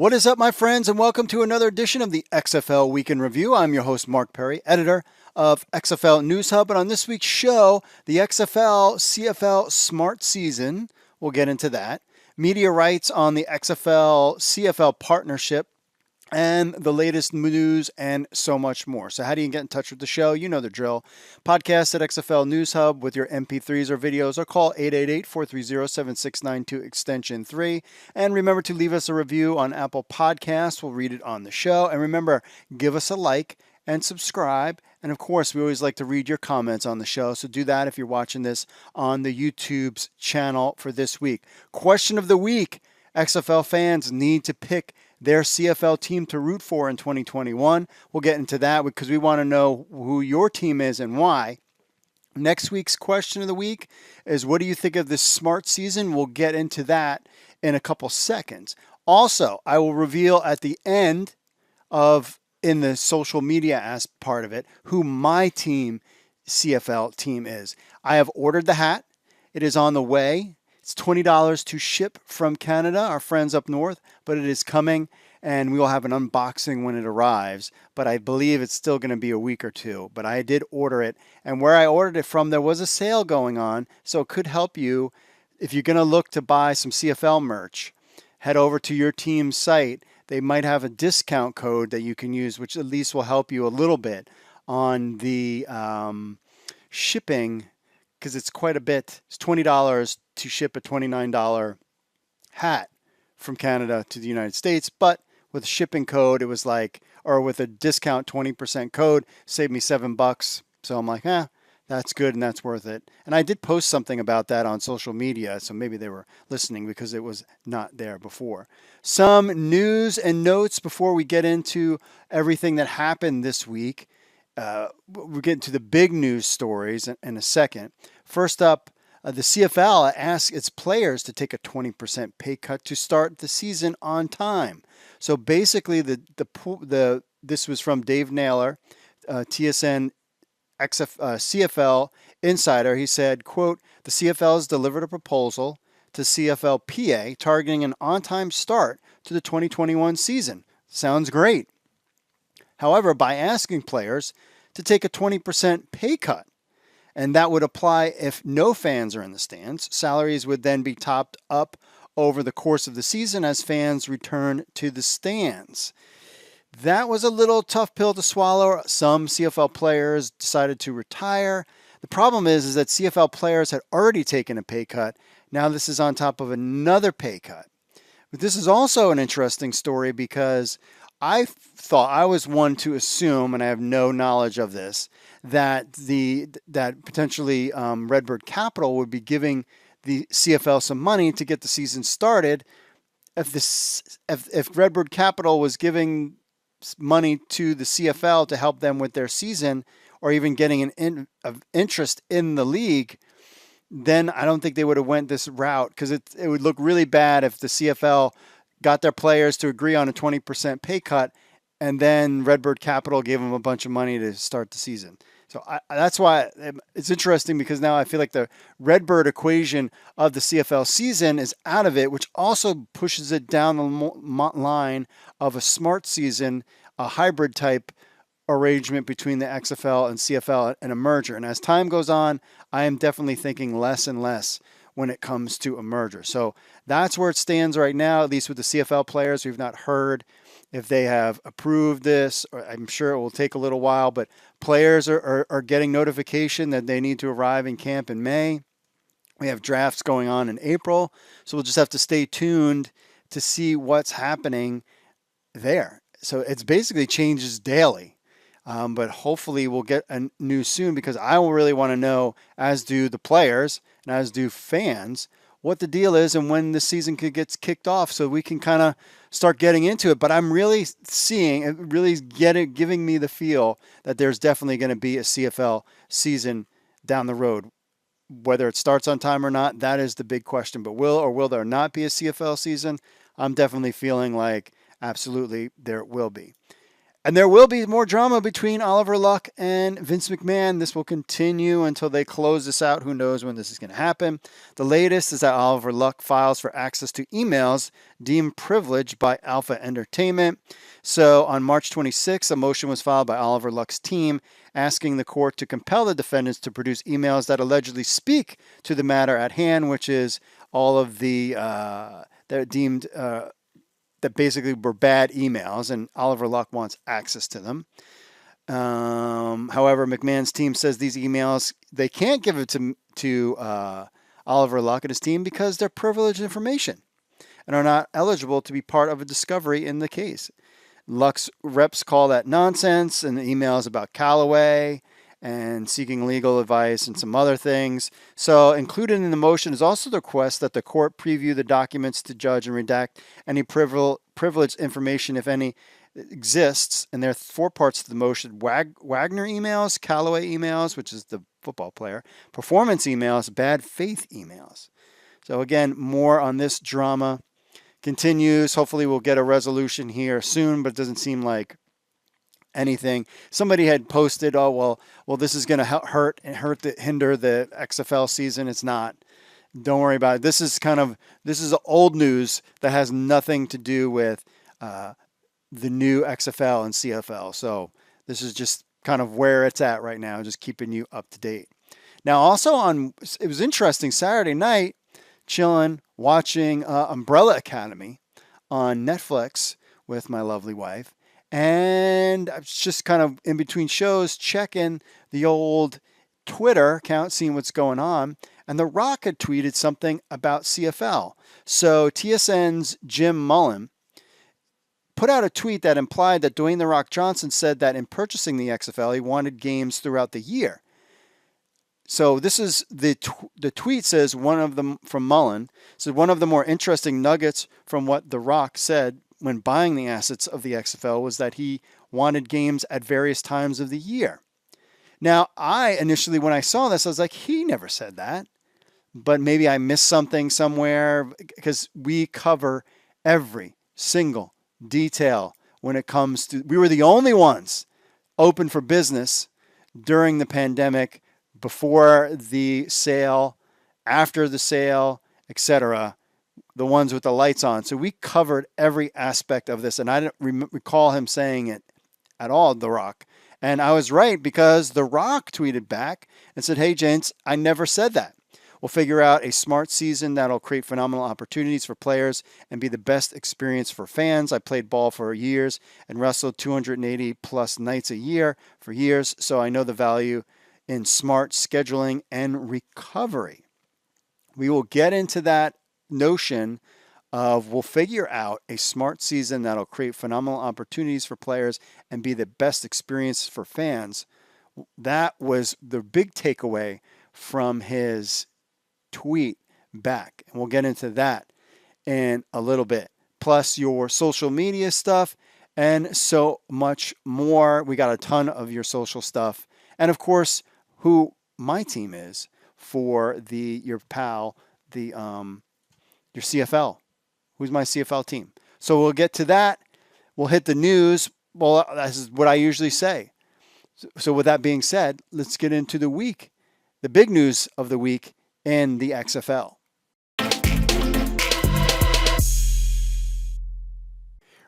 What is up, my friends, and welcome to another edition of the XFL Week in Review. I'm your host, Mark Perry, editor of XFL News Hub. And on this week's show, the XFL CFL Smart Season, we'll get into that, media rights on the XFL CFL partnership, and the latest news and so much more. So how do you get in touch with the show? You know the drill. Podcast at XFL News Hub with your MP3s or videos, or call 888-430-7692 extension 3. And remember to leave us a review on Apple Podcasts. We'll read it on the show. And remember, give us a like and subscribe. And of course, we always like to read your comments on the show. So do that if you're watching this on the YouTube's channel for this week. Question of the week. XFL fans need to pick their CFL team to root for in 2021. We'll get into that because we want to know who your team is and why. Next week's question of the week is, what do you think of this smart season? We'll get into that in a couple seconds. Also, I will reveal at the end of, in the social media as part of it, who my team, CFL team is. I have ordered the hat. It is on the way. It's $20 to ship from Canada, our friends up north, but it is coming, and we will have an unboxing when it arrives. But I believe it's still going to be a week or two. But I did order it, and where I ordered it from, there was a sale going on, so it could help you if you're going to look to buy some CFL merch. Head over to your team's site. They might have a discount code that you can use, which at least will help you a little bit on the shipping, because it's quite a bit. It's $20 to ship a $29 hat from Canada to the United States. But with a shipping code, it was like, or with a discount 20% code, saved me $7. So I'm like, that's good and that's worth it. And I did post something about that on social media, so maybe they were listening because it was not there before. Some news and notes before we get into everything that happened this week. We'll get into the big news stories in a second. First up, the CFL asked its players to take a 20% pay cut to start the season on time. So basically, this was from Dave Naylor, TSN CFL insider. He said, quote, "The CFL has delivered a proposal to CFL PA targeting an on-time start to the 2021 season. Sounds great. However, by asking players to take a 20% pay cut, and that would apply if no fans are in the stands, salaries would then be topped up over the course of the season as fans return to the stands." That was a little tough pill to swallow. Some CFL players decided to retire. The problem is that CFL players had already taken a pay cut. Now this is on top of another pay cut. But this is also an interesting story because I thought, I was one to assume, and I have no knowledge of this, that potentially Redbird Capital would be giving the CFL some money to get the season started. If Redbird Capital was giving money to the CFL to help them with their season, or even getting an interest in the league, then I don't think they would have went this route, because it would look really bad if the CFL got their players to agree on a 20% pay cut, and then Redbird Capital gave them a bunch of money to start the season. So that's why it's interesting, because now I feel like the Redbird equation of the CFL season is out of it, which also pushes it down the line of a smart season, a hybrid type arrangement between the XFL and CFL and a merger. And as time goes on, I am definitely thinking less and less when it comes to a merger. So that's where it stands right now, at least with the CFL players. We've not heard if they have approved this. I'm sure it will take a little while, but players are getting notification that they need to arrive in camp in May. We have drafts going on in April, so we'll just have to stay tuned to see what's happening there. So it's basically changes daily. But hopefully we'll get a news soon, because I will really want to know, as do the players and as do fans, what the deal is and when the season gets kicked off, so we can kind of start getting into it. But I'm really seeing it, really giving me the feel that there's definitely going to be a CFL season down the road. Whether it starts on time or not, that is the big question. But will there not be a CFL season? I'm definitely feeling like absolutely there will be. And there will be more drama between Oliver Luck and Vince McMahon. This will continue until they close this out. Who knows when this is going to happen? The latest is that Oliver Luck files for access to emails deemed privileged by Alpha Entertainment. So on March 26th, a motion was filed by Oliver Luck's team asking the court to compel the defendants to produce emails that allegedly speak to the matter at hand, which is all of the they're deemed that basically were bad emails, and Oliver Luck wants access to them. However, McMahon's team says these emails, they can't give it to Oliver Luck and his team because they're privileged information and are not eligible to be part of a discovery in the case. Luck's reps call that nonsense, and the emails about Callaway and seeking legal advice and some other things. So included in the motion is also the request that the court preview the documents to judge and redact any privileged information, if any, exists. And there are 4 parts to the motion: Wagner emails, Callaway emails, which is the football player, performance emails, bad faith emails. So again, more on this drama continues. Hopefully we'll get a resolution here soon, but it doesn't seem like anything. Somebody had posted, well, this is going to hinder the XFL season. It's not. Don't worry about it. This is old news that has nothing to do with the new XFL and CFL. So this is just kind of where it's at right now, just keeping you up to date. Now, also it was interesting, Saturday night, chilling, watching Umbrella Academy on Netflix with my lovely wife. And I was just kind of in between shows checking the old Twitter account, seeing what's going on. And The Rock had tweeted something about CFL. So TSN's Jim Mullen put out a tweet that implied that Dwayne "The Rock" Johnson said that in purchasing the XFL, he wanted games throughout the year. So this is the tweet says, one of them from Mullen, said one of the more interesting nuggets from what The Rock said when buying the assets of the XFL was that he wanted games at various times of the year. Now, I initially, when I saw this, I was like, he never said that. But maybe I missed something somewhere, because we cover every single detail when it comes to, we were the only ones open for business during the pandemic, before the sale, after the sale, etc., the ones with the lights on. So we covered every aspect of this, and I didn't recall him saying it at all, The Rock. And I was right, because The Rock tweeted back and said, "Hey, gents, I never said that. We'll figure out a smart season that'll create phenomenal opportunities for players and be the best experience for fans. I played ball for years and wrestled 280 plus nights a year for years, so I know the value in smart scheduling and recovery." We will get into that notion of we'll figure out a smart season that'll create phenomenal opportunities for players and be the best experience for fans. That was the big takeaway from his tweet back. And we'll get into that in a little bit. Plus your social media stuff and so much more. We got a ton of your social stuff. And of course, who my team is for your pal, your CFL. Who's my CFL team? So we'll get to that. We'll hit the news. Well, this is what I usually say. So with that being said, let's get into the week. The big news of the week in the XFL.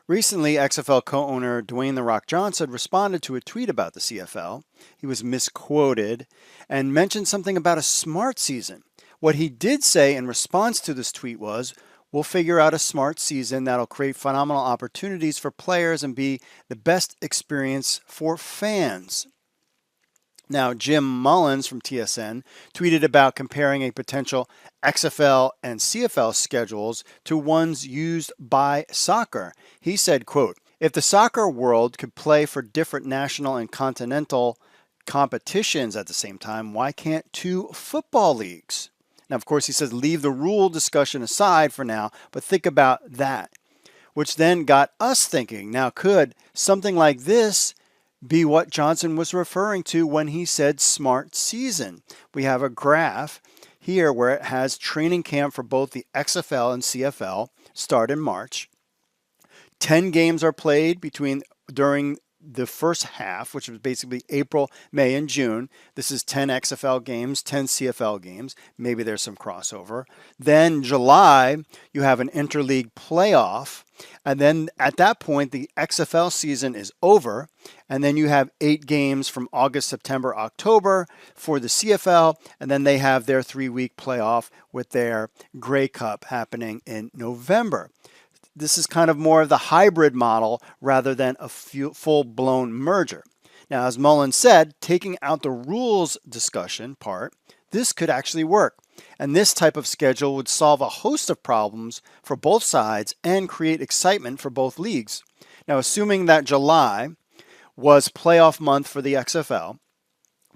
Recently, XFL co-owner Dwayne "The Rock" Johnson responded to a tweet about the CFL. He was misquoted and mentioned something about a smart season. What he did say in response to this tweet was, "We'll figure out a smart season that'll create phenomenal opportunities for players and be the best experience for fans." Now, Jim Mullins from TSN tweeted about comparing a potential XFL and CFL schedules to ones used by soccer. He said, quote, "If the soccer world could play for different national and continental competitions at the same time, why can't 2 football leagues?" Now, of course, he says leave the rule discussion aside for now, but think about that. Which then got us thinking, now could something like this be what Johnson was referring to when he said smart season? We have a graph here where it has training camp for both the XFL and CFL start in March. 10 games are played during the first half, which was basically April, May, and June. This is 10 XFL games, 10 CFL games. Maybe there's some crossover. Then July, you have an interleague playoff. And then at that point, the XFL season is over. And then you have 8 games from August, September, October for the CFL. And then they have their 3-week playoff with their Grey Cup happening in November. This is kind of more of the hybrid model rather than a full-blown merger. Now, as Mullen said, taking out the rules discussion part, this could actually work. And this type of schedule would solve a host of problems for both sides and create excitement for both leagues. Now, assuming that July was playoff month for the XFL,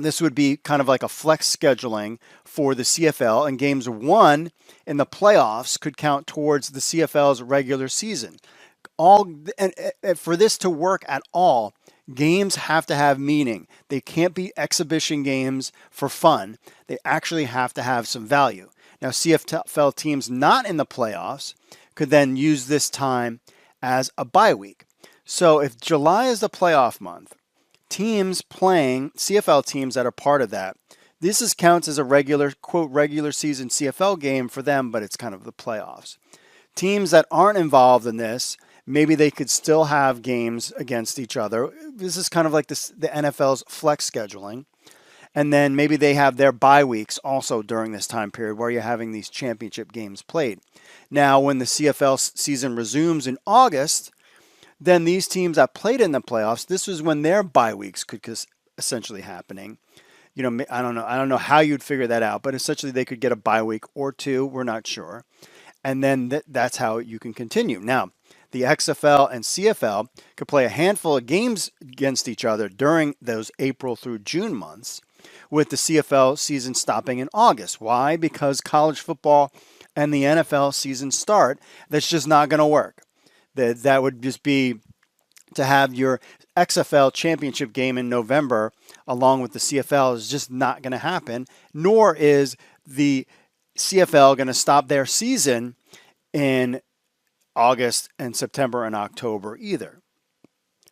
this would be kind of like a flex scheduling for the CFL, and games won in the playoffs could count towards the CFL's regular season. And for this to work at all, games have to have meaning. They can't be exhibition games for fun. They actually have to have some value. Now, CFL teams not in the playoffs could then use this time as a bye week. So if July is the playoff month, teams playing, CFL teams that are part of that, this counts as a regular, quote, regular season CFL game for them, but it's kind of the playoffs. Teams that aren't involved in this, maybe they could still have games against each other. This is kind of like the NFL's flex scheduling. And then maybe they have their bye weeks also during this time period where you're having these championship games played. Now, when the CFL season resumes in August, then these teams that played in the playoffs, this was when their bye weeks could essentially happening. You know, I don't know how you'd figure that out, but essentially they could get a bye week or two. We're not sure. And then that's how you can continue. Now, the XFL and CFL could play a handful of games against each other during those April through June months, with the CFL season stopping in August. Why? Because college football and the NFL season start. That's just not going to work. That would just be to have your XFL championship game in November along with the CFL is just not going to happen, nor is the CFL going to stop their season in August and September and October either.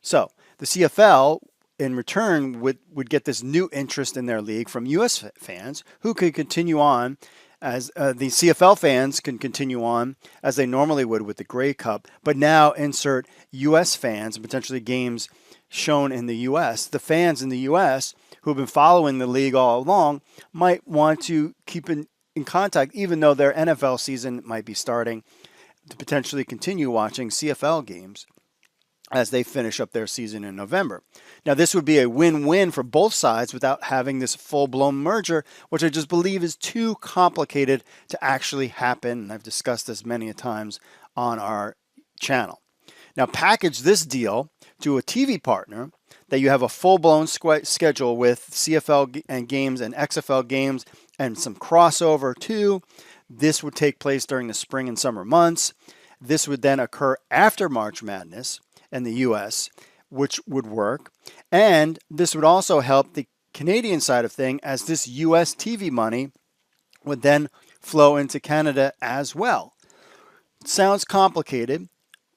So the CFL in return would get this new interest in their league from U.S. fans who could continue on as the CFL fans can continue on as they normally would with the Grey Cup, but now insert U.S. fans and potentially games shown in the U.S. The fans in the U.S. who have been following the league all along might want to keep in contact, even though their NFL season might be starting, to potentially continue watching CFL games as they finish up their season in November. Now, this would be a win-win for both sides without having this full-blown merger, which I just believe is too complicated to actually happen. And I've discussed this many a times on our channel. Now, package this deal to a TV partner that you have a full-blown schedule with CFL and games and XFL games and some crossover too. This would take place during the spring and summer months. This would then occur after March Madness in the U.S., which would work. And this would also help the Canadian side of thing, as this U.S. TV money would then flow into Canada as well. It sounds complicated,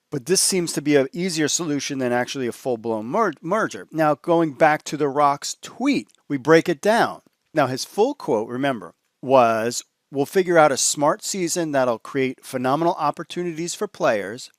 but this seems to be an easier solution than actually a full-blown merger. Now, going back to The Rock's tweet, we break it down. Now, his full quote, remember, was, "We'll figure out a smart season that'll create phenomenal opportunities for players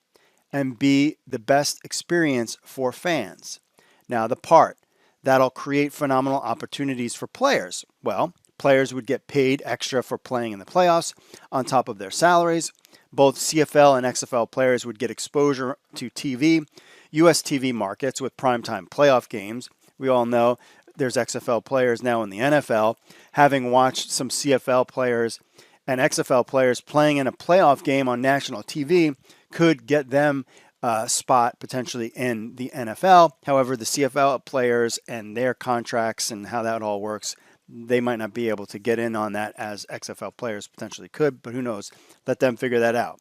and be the best experience for fans." Now, the part that'll create phenomenal opportunities for players. Well, players would get paid extra for playing in the playoffs on top of their salaries. Both CFL and XFL players would get exposure to TV, U.S. TV markets with primetime playoff games. We all know there's XFL players now in the NFL. Having watched some CFL players and XFL players playing in a playoff game on national TV could get them a spot potentially in the NFL. However, the CFL players and their contracts and how that all works, they might not be able to get in on that as XFL players potentially could, but who knows? Let them figure that out.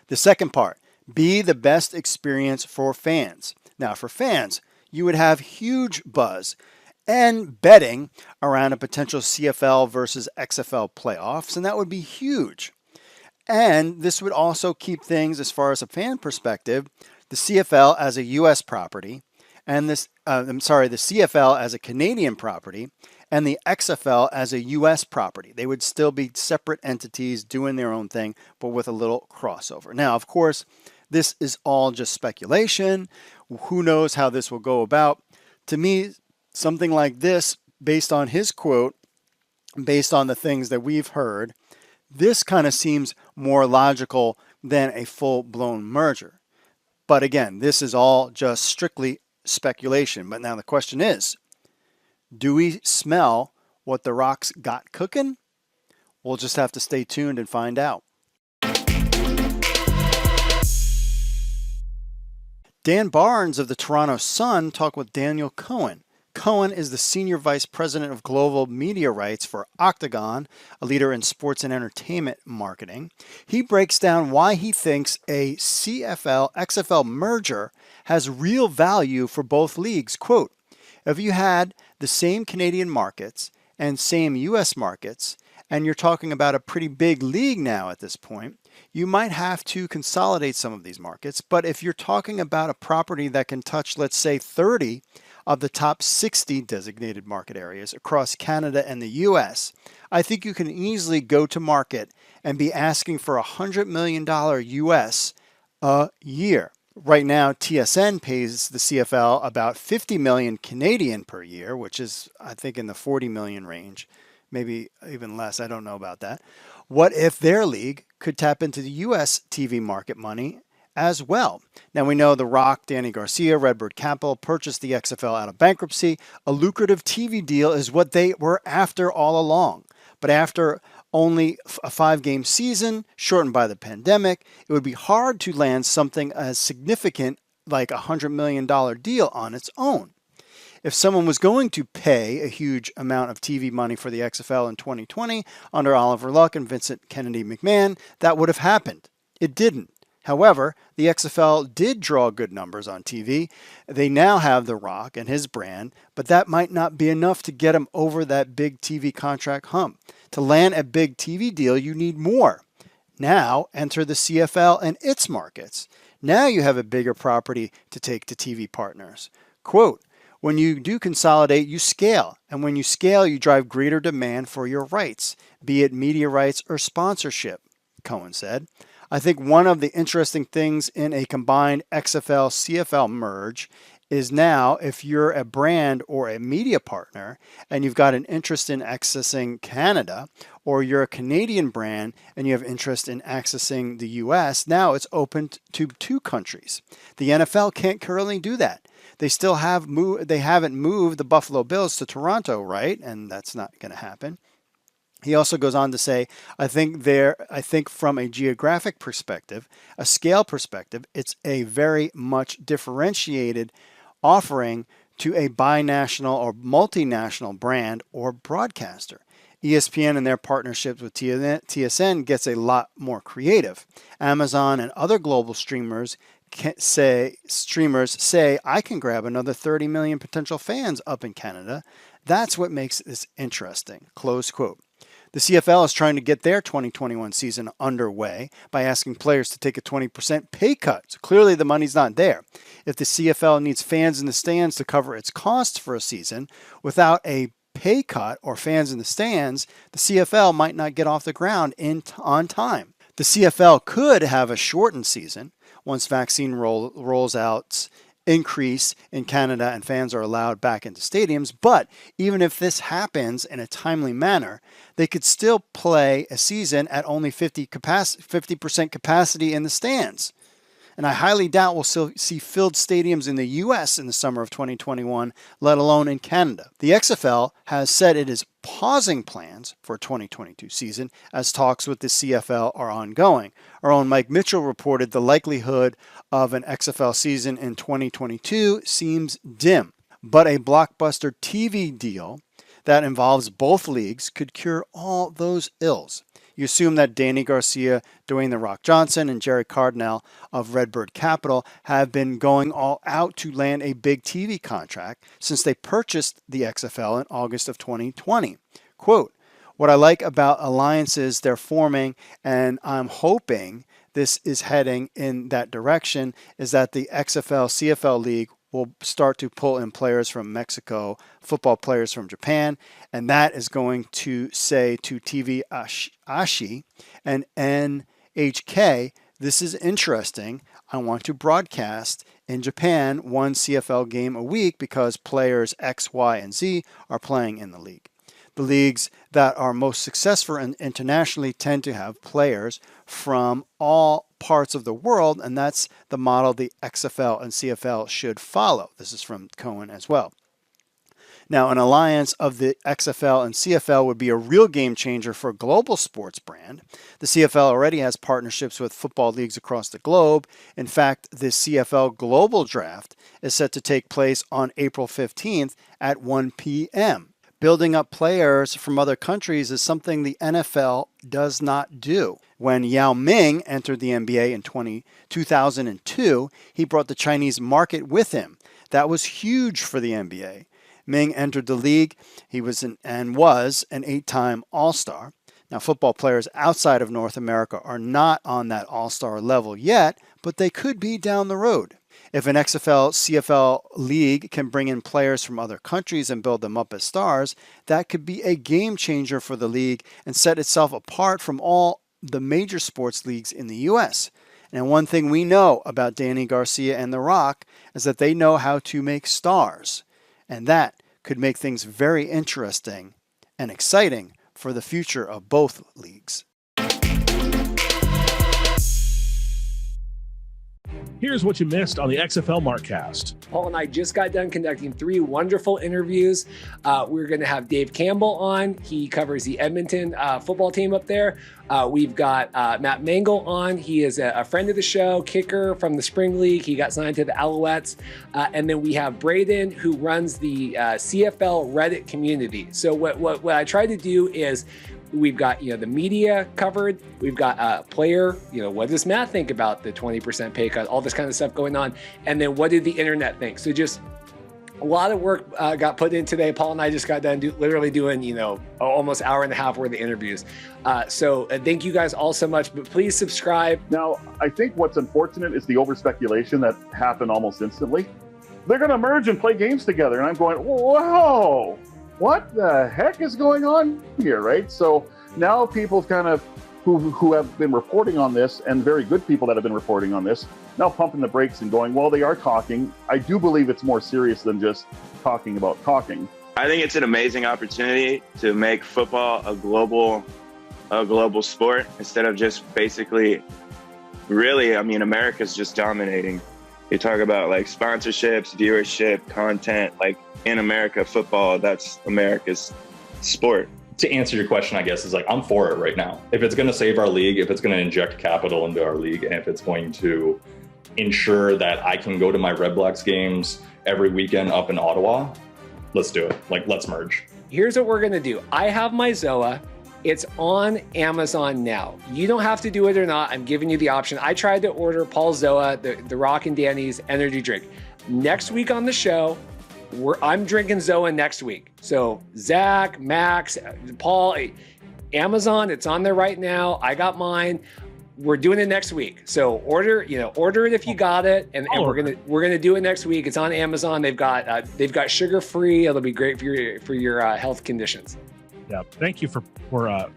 The second part, be the best experience for fans. Now, for fans, you would have huge buzz and betting around a potential CFL versus XFL playoffs, and that would be huge. And this would also keep things, as far as a fan perspective, the CFL as a U.S. property and the CFL as a Canadian property and the XFL as a US property. They would still be separate entities doing their own thing, but with a little crossover. Now, of course, this is all just speculation. Who knows how this will go about? To me, something like this, based on his quote, based on the things that we've heard, this kind of seems more logical than a full-blown merger. But again, this is all just strictly speculation. But now the question is, do we smell what The Rock's got cooking? We'll just have to stay tuned and find out. Dan Barnes of the Toronto Sun talked with Daniel Cohen. Cohen is the Senior Vice President of Global Media Rights for Octagon, a leader in sports and entertainment marketing. He breaks down why he thinks a CFL-XFL merger has real value for both leagues. Quote, if you had the same Canadian markets and same U.S. markets, and you're talking about a pretty big league now at this point, you might have to consolidate some of these markets. But if you're talking about a property that can touch, let's say, 30 of the top 60 designated market areas across Canada and the U.S., I think you can easily go to market and be asking for $100 million U.S. a year. Right now, TSN pays the CFL about 50 million Canadian per year, which is, I think, in the 40 million range, maybe even less. I don't know about that. What if their league could tap into the U.S. TV market money as well? Now, we know The Rock, Danny Garcia, Redbird Capital purchased the XFL out of bankruptcy. A lucrative TV deal is what they were after all along. But after only a 5-game season, shortened by the pandemic, it would be hard to land something as significant like a $100 million deal on its own. If someone was going to pay a huge amount of TV money for the XFL in 2020 under Oliver Luck and Vincent Kennedy McMahon, that would have happened. It didn't. However, the XFL did draw good numbers on TV. They now have The Rock and his brand, but that might not be enough to get them over that big TV contract hump. To land a big TV deal, you need more. Now, enter the CFL and its markets. Now you have a bigger property to take to TV partners. Quote, when you do consolidate, you scale. And when you scale, you drive greater demand for your rights, be it media rights or sponsorship, Cohen said. I think one of the interesting things in a combined XFL-CFL merge is now if you're a brand or a media partner and you've got an interest in accessing Canada, or you're a Canadian brand and you have interest in accessing the US, now it's open to 2 countries. The NFL can't currently do that. They still haven't moved the Buffalo Bills to Toronto, right? And that's not going to happen. He also goes on to say, I think from a geographic perspective, a scale perspective, it's a very much differentiated offering to a binational or multinational brand or broadcaster. ESPN and their partnerships with TSN gets a lot more creative. Amazon and other global streamers say I can grab another 30 million potential fans up in Canada. That's what makes this interesting. Close quote. The CFL is trying to get their 2021 season underway by asking players to take a 20% pay cut. So clearly the money's not there. If the CFL needs fans in the stands to cover its costs for a season, without a pay cut or fans in the stands, the CFL might not get off the ground on time. The CFL could have a shortened season once vaccine rolls out increase in Canada and fans are allowed back into stadiums. But even if this happens in a timely manner, they could still play a season at only 50% capacity in the stands. And I highly doubt we'll still see filled stadiums in the U.S. in the summer of 2021, let alone in Canada. The XFL has said it is pausing plans for a 2022 season as talks with the CFL are ongoing. Our own Mike Mitchell reported the likelihood of an XFL season in 2022 seems dim, but a blockbuster TV deal that involves both leagues could cure all those ills. You assume that Danny Garcia, Dwayne "The Rock" Johnson, and Jerry Cardinal of Redbird Capital have been going all out to land a big TV contract since they purchased the XFL in August of 2020. Quote, what I like about alliances they're forming, and I'm hoping this is heading in that direction, is that the XFL-CFL League will start to pull in players from Mexico, football players from Japan, and that is going to say to TV Ashi and NHK, this is interesting. I want to broadcast in Japan one CFL game a week because players X, Y, and Z are playing in the league. The leagues that are most successful internationally tend to have players from all parts of the world, and that's the model the XFL and CFL should follow. This is from Cohen as well. Now, an alliance of the XFL and CFL would be a real game changer for a global sports brand. The CFL already has partnerships with football leagues across the globe. In fact, the Cfl Global Draft is set to take place on April 15th at 1 p.m. Building up players from other countries is something the NFL does not do. When Yao Ming entered the NBA in 2002, he brought the Chinese market with him. That was huge for the NBA. Ming entered the league. He was an 8-time All-Star. Now, football players outside of North America are not on that All-Star level yet, but they could be down the road. If an XFL, CFL league can bring in players from other countries and build them up as stars, that could be a game changer for the league and set itself apart from all the major sports leagues in the U.S. And one thing we know about Danny Garcia and The Rock is that they know how to make stars. And that could make things very interesting and exciting for the future of both leagues. Here's what you missed on the XFL Markcast. Paul and I just got done conducting 3 wonderful interviews. We're going to have Dave Campbell on. He covers the Edmonton football team up there. We've got Matt Mangle on. He is a friend of the show, kicker from the Spring League. He got signed to the Alouettes. And then we have Braden, who runs the CFL Reddit community. So what I try to do is we've got, the media covered. We've got a player, what does Matt think about the 20% pay cut, all this kind of stuff going on. And then what did the internet think? So just a lot of work got put in today. Paul and I just got done literally doing, almost an hour and a half worth of interviews. So thank you guys all so much, but please subscribe. Now, I think what's unfortunate is the over-speculation that happened almost instantly. They're going to merge and play games together. And I'm going, whoa, what the heck is going on here, right? So now people kind of who have been reporting on this, and very good people that have been reporting on this, now pumping the brakes and going, well, they are talking. I do believe it's more serious than just talking about talking. I think it's an amazing opportunity to make football a global sport instead of just basically, really, America's just dominating. You talk about like sponsorships, viewership, content, like in America, football, that's America's sport. To answer your question, I guess, is like, I'm for it right now. If it's going to save our league, if it's going to inject capital into our league, and if it's going to ensure that I can go to my Red Blacks games every weekend up in Ottawa, let's do it. Like, let's merge. Here's what we're going to do. I have my Zoa. It's on Amazon now. You don't have to do it or not. I'm giving you the option. I tried to order Paul Zoa, the Rock and Danny's energy drink. Next week on the show, I'm drinking Zoa next week. So Zach, Max, Paul, Amazon, it's on there right now. I got mine. We're doing it next week. So order it if you got it, and we're gonna do it next week. It's on Amazon. They've got sugar free. It'll be great for your health conditions. Yeah, thank you for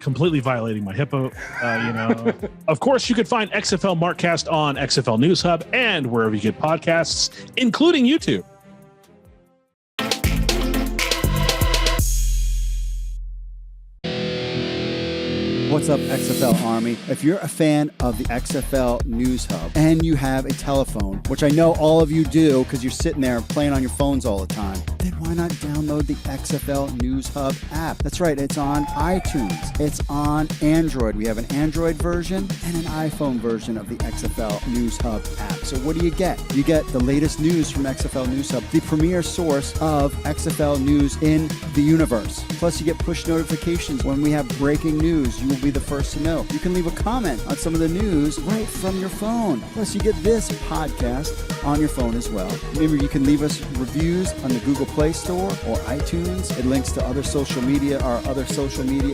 completely violating my HIPAA. Of course, you could find XFL Markcast on XFL News Hub and wherever you get podcasts, including YouTube. What's up, XFL Army? If you're a fan of the XFL News Hub and you have a telephone, which I know all of you do because you're sitting there playing on your phones all the time, then why not download the XFL News Hub app? That's right, it's on iTunes. It's on Android. We have an Android version and an iPhone version of the XFL News Hub app. So what do you get? You get the latest news from XFL News Hub, the premier source of XFL news in the universe. Plus, you get push notifications when we have breaking news. You will be the first to know. You can leave a comment on some of the news right from your phone. Plus, you get this podcast on your phone as well. Remember, you can leave us reviews on the Google Play Store or iTunes. It links to our social media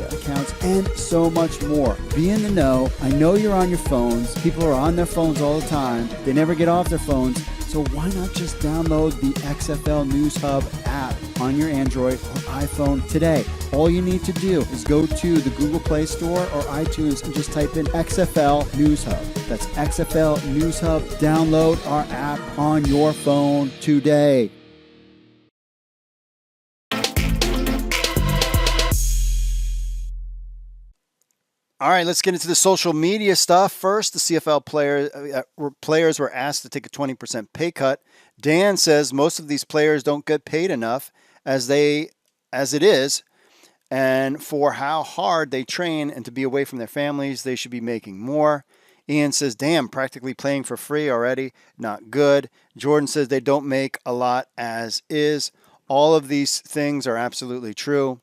accounts, and so much more. Be in the know. I know you're on your phones. People are on their phones all the time. They never get off their phones. So why not just download the XFL News Hub app on your Android or iPhone today? All you need to do is go to the Google Play Store or iTunes and just type in XFL News Hub. That's XFL News Hub. Download our app on your phone today. All right, let's get into the social media stuff. First, the CFL players were asked to take a 20% pay cut. Dan says most of these players don't get paid enough as it is, and for how hard they train and to be away from their families, they should be making more. Ian says, damn, practically playing for free already, not good. Jordan says they don't make a lot as is. All of these things are absolutely true.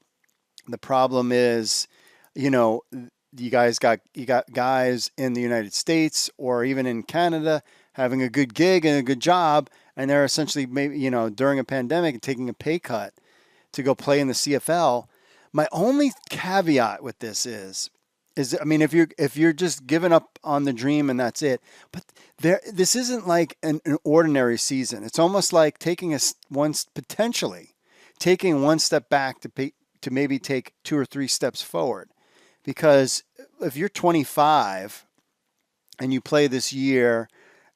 The problem is, you got guys in the United States or even in Canada having a good gig and a good job, and they're essentially maybe during a pandemic taking a pay cut to go play in the CFL. My only caveat with this is I mean, if you're just giving up on the dream and that's it, but this isn't like an ordinary season. It's almost like potentially taking one step back to maybe take 2 or 3 steps forward. Because if you're 25 and you play this year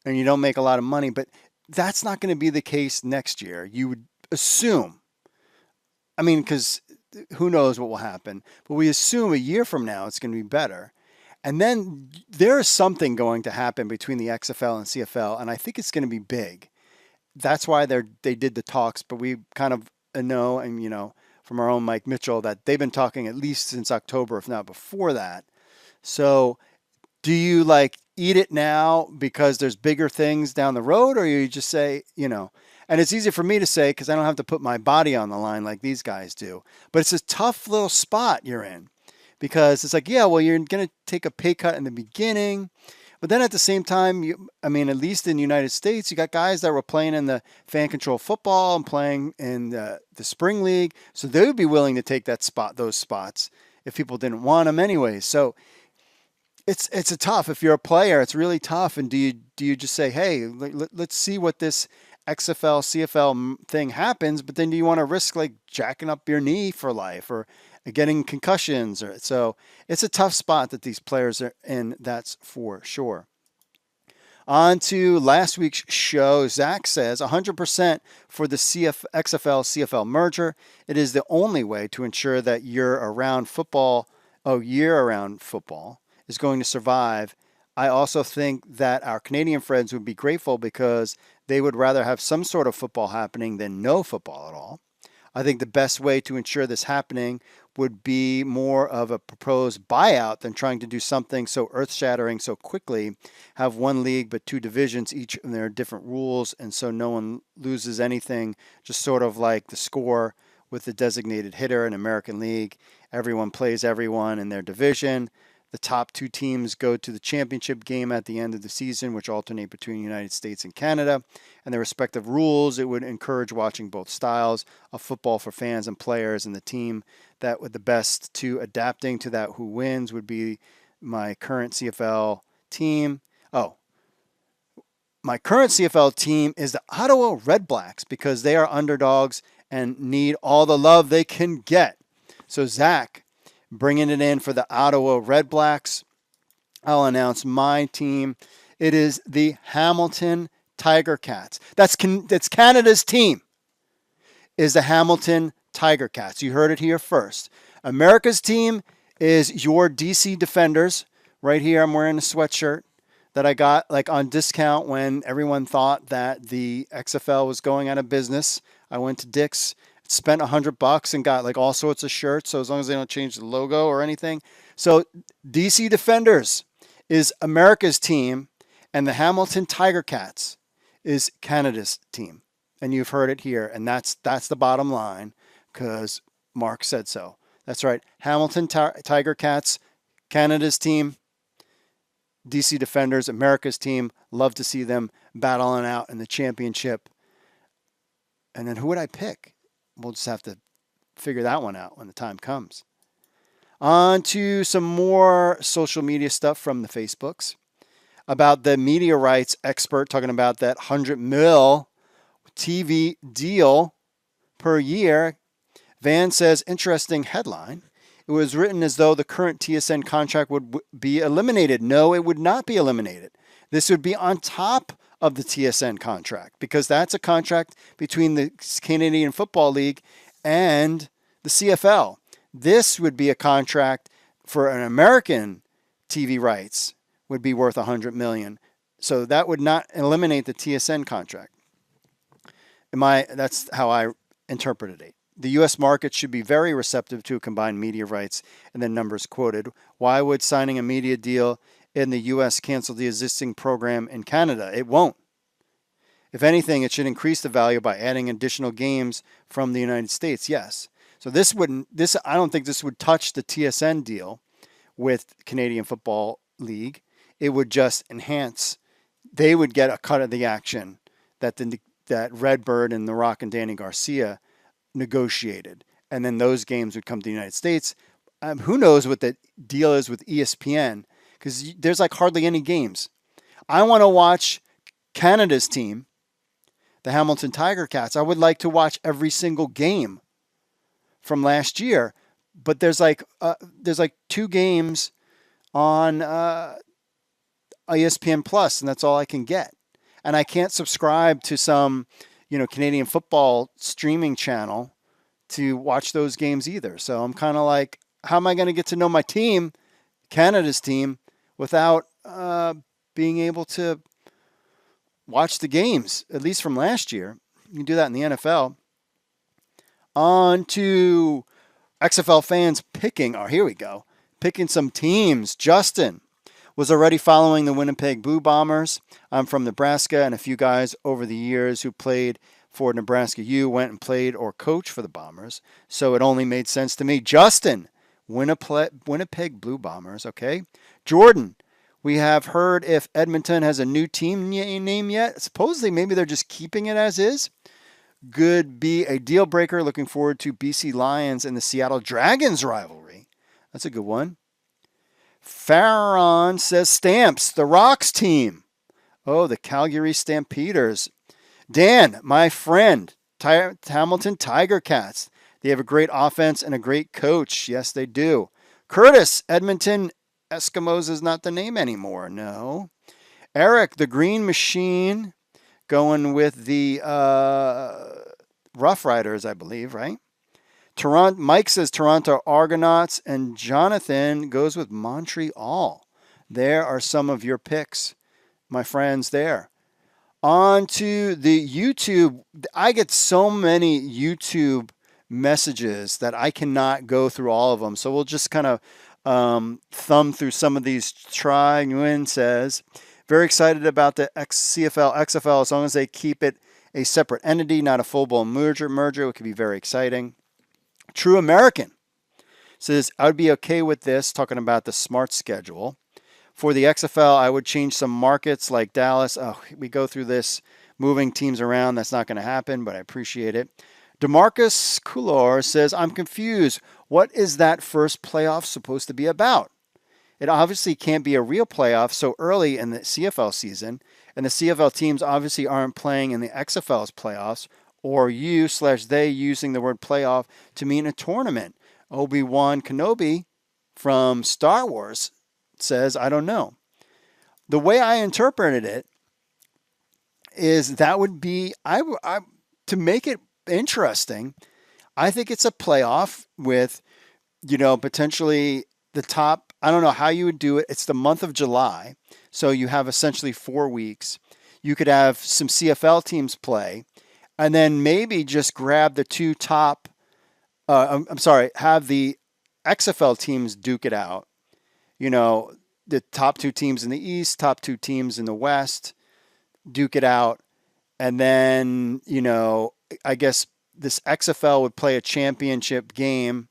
and you don't make a lot of money, but that's not going to be the case next year, you would assume. I mean, because who knows what will happen, but we assume a year from now it's going to be better. And then there is something going to happen between the XFL and CFL, and I think it's going to be big. That's why they did the talks, but we kind of know, and from our own Mike Mitchell, that they've been talking at least since October, if not before that. So do you eat it now because there's bigger things down the road, or you just say, and it's easy for me to say because I don't have to put my body on the line like these guys do. But it's a tough little spot you're in because it's you're going to take a pay cut in the beginning. But then at the same time, at least in the United States, you got guys that were playing in the fan control football and playing in the spring league. So they would be willing to take those spots if people didn't want them anyway. So it's a tough. If you're a player, it's really tough. And do you just say, hey, let's see what this XFL, CFL thing happens, but then do you want to risk jacking up your knee for life or getting concussions? So it's a tough spot that these players are in, that's for sure. On to last week's show. Zach says 100% for the XFL-CFL merger. It is the only way to ensure that year-round football is going to survive. I also think that our Canadian friends would be grateful because they would rather have some sort of football happening than no football at all. I think the best way to ensure this happening would be more of a proposed buyout than trying to do something so earth-shattering so quickly. Have one league but 2 divisions, each and there are different rules, and so no one loses anything, just sort of like the score with the designated hitter in American League. Everyone plays everyone in their division. The top 2 teams go to the championship game at the end of the season, which alternate between the United States and Canada. And their respective rules, it would encourage watching both styles of football for fans and players. And the team that with the best to adapting to that who wins would be my current CFL team. My current CFL team is the Ottawa Red Blacks because they are underdogs and need all the love they can get. So Zach, bringing it in for the Ottawa Red Blacks. I'll announce my team. It is the Hamilton Tiger Cats. That's Canada's team, is the Hamilton Tiger Cats. You heard it here first. America's team is your DC Defenders. Right here, I'm wearing a sweatshirt that I got on discount when everyone thought that the XFL was going out of business. I went to Dick's, spent $100 and got all sorts of shirts. So as long as they don't change the logo or anything. So DC Defenders is America's team and the Hamilton Tiger Cats is Canada's team. And you've heard it here. And that's the bottom line because Mark said so. That's right. Hamilton Tiger Cats, Canada's team, DC Defenders, America's team. Love to see them battling out in the championship. And then who would I pick? We'll just have to figure that one out when the time comes. On to some more social media stuff from the Facebooks. about the media rights expert talking about that 100 mil TV deal per year. Van says, interesting headline. It was written as though the current TSN contract would be eliminated. No, it would not be eliminated. This would be on top of the TSN contract because that's a contract between the Canadian Football League and the CFL. This would be a contract for an American TV rights would be worth $100 million. So that would not eliminate the TSN contract. That's how I interpreted it. The U.S. market should be very receptive to combined media rights and the numbers quoted. Why would signing a media deal in the U.S. cancel the existing program in Canada? It won't. If anything, it should increase the value by adding additional games from the United States. Yes. So I don't think this would touch the TSN deal with Canadian Football League. It would just enhance. They would get a cut of the action that Redbird and The Rock and Danny Garcia negotiated. And then those games would come to the United States. Who knows what the deal is with ESPN because there's like hardly any games. I want to watch Canada's team, the Hamilton Tiger Cats. I would like to watch every single game from last year, but there's like 2 games on ESPN Plus, and that's all I can get. And I can't subscribe to some, Canadian football streaming channel to watch those games either. So I'm kind of like, how am I going to get to know my team, Canada's team, without being able to watch the games, at least from last year? You can do that in the NFL. On to XFL fans picking. Oh, here we go. Picking some teams. Justin was already following the Winnipeg Blue Bombers. I'm from Nebraska, and a few guys over the years who played for Nebraska U went and played or coached for the Bombers. So it only made sense to me. Justin, Winnipeg Blue Bombers, okay. Jordan, we have heard if Edmonton has a new team name yet. Supposedly, maybe they're just keeping it as is. Could be a deal breaker. Looking forward to BC Lions and the Seattle Dragons rivalry. That's a good one. Farron says Stamps, the Rocks team. Oh, the Calgary Stampeders. Dan, my friend, Hamilton Tiger Cats. They have a great offense and a great coach. Yes, they do. Curtis, Edmonton Eskimos is not the name anymore. No. Eric, the Green Machine, going with the Rough Riders, I believe, right? Mike says Toronto Argonauts, and Jonathan goes with Montreal. There are some of your picks, my friends there. On to the YouTube. I get so many YouTube messages that I cannot go through all of them. So we'll just kind of thumb through some of these. Try Nguyen says, very excited about the CFL, XFL, as long as they keep it a separate entity, not a full-blown merger. It could be very exciting. True American says, I would be okay with this, talking about the smart schedule. For the XFL, I would change some markets like Dallas. Oh, we go through this, moving teams around. That's not going to happen, but I appreciate it. DeMarcus Coulor says, I'm confused. What is that first playoff supposed to be about? It obviously can't be a real playoff so early in the CFL season, and the CFL teams obviously aren't playing in the XFL's playoffs, or they using the word playoff to mean a tournament. Obi-Wan Kenobi from Star Wars says, I don't know. The way I interpreted it is that would be, to make it interesting, I think it's a playoff with, potentially the top, I don't know how you would do it. It's the month of July. So you have essentially 4 weeks. You could have some CFL teams play and then maybe just grab the 2 top, have the XFL teams duke it out. The top 2 teams in the East, top 2 teams in the West, duke it out. And then, I guess this XFL would play a championship game.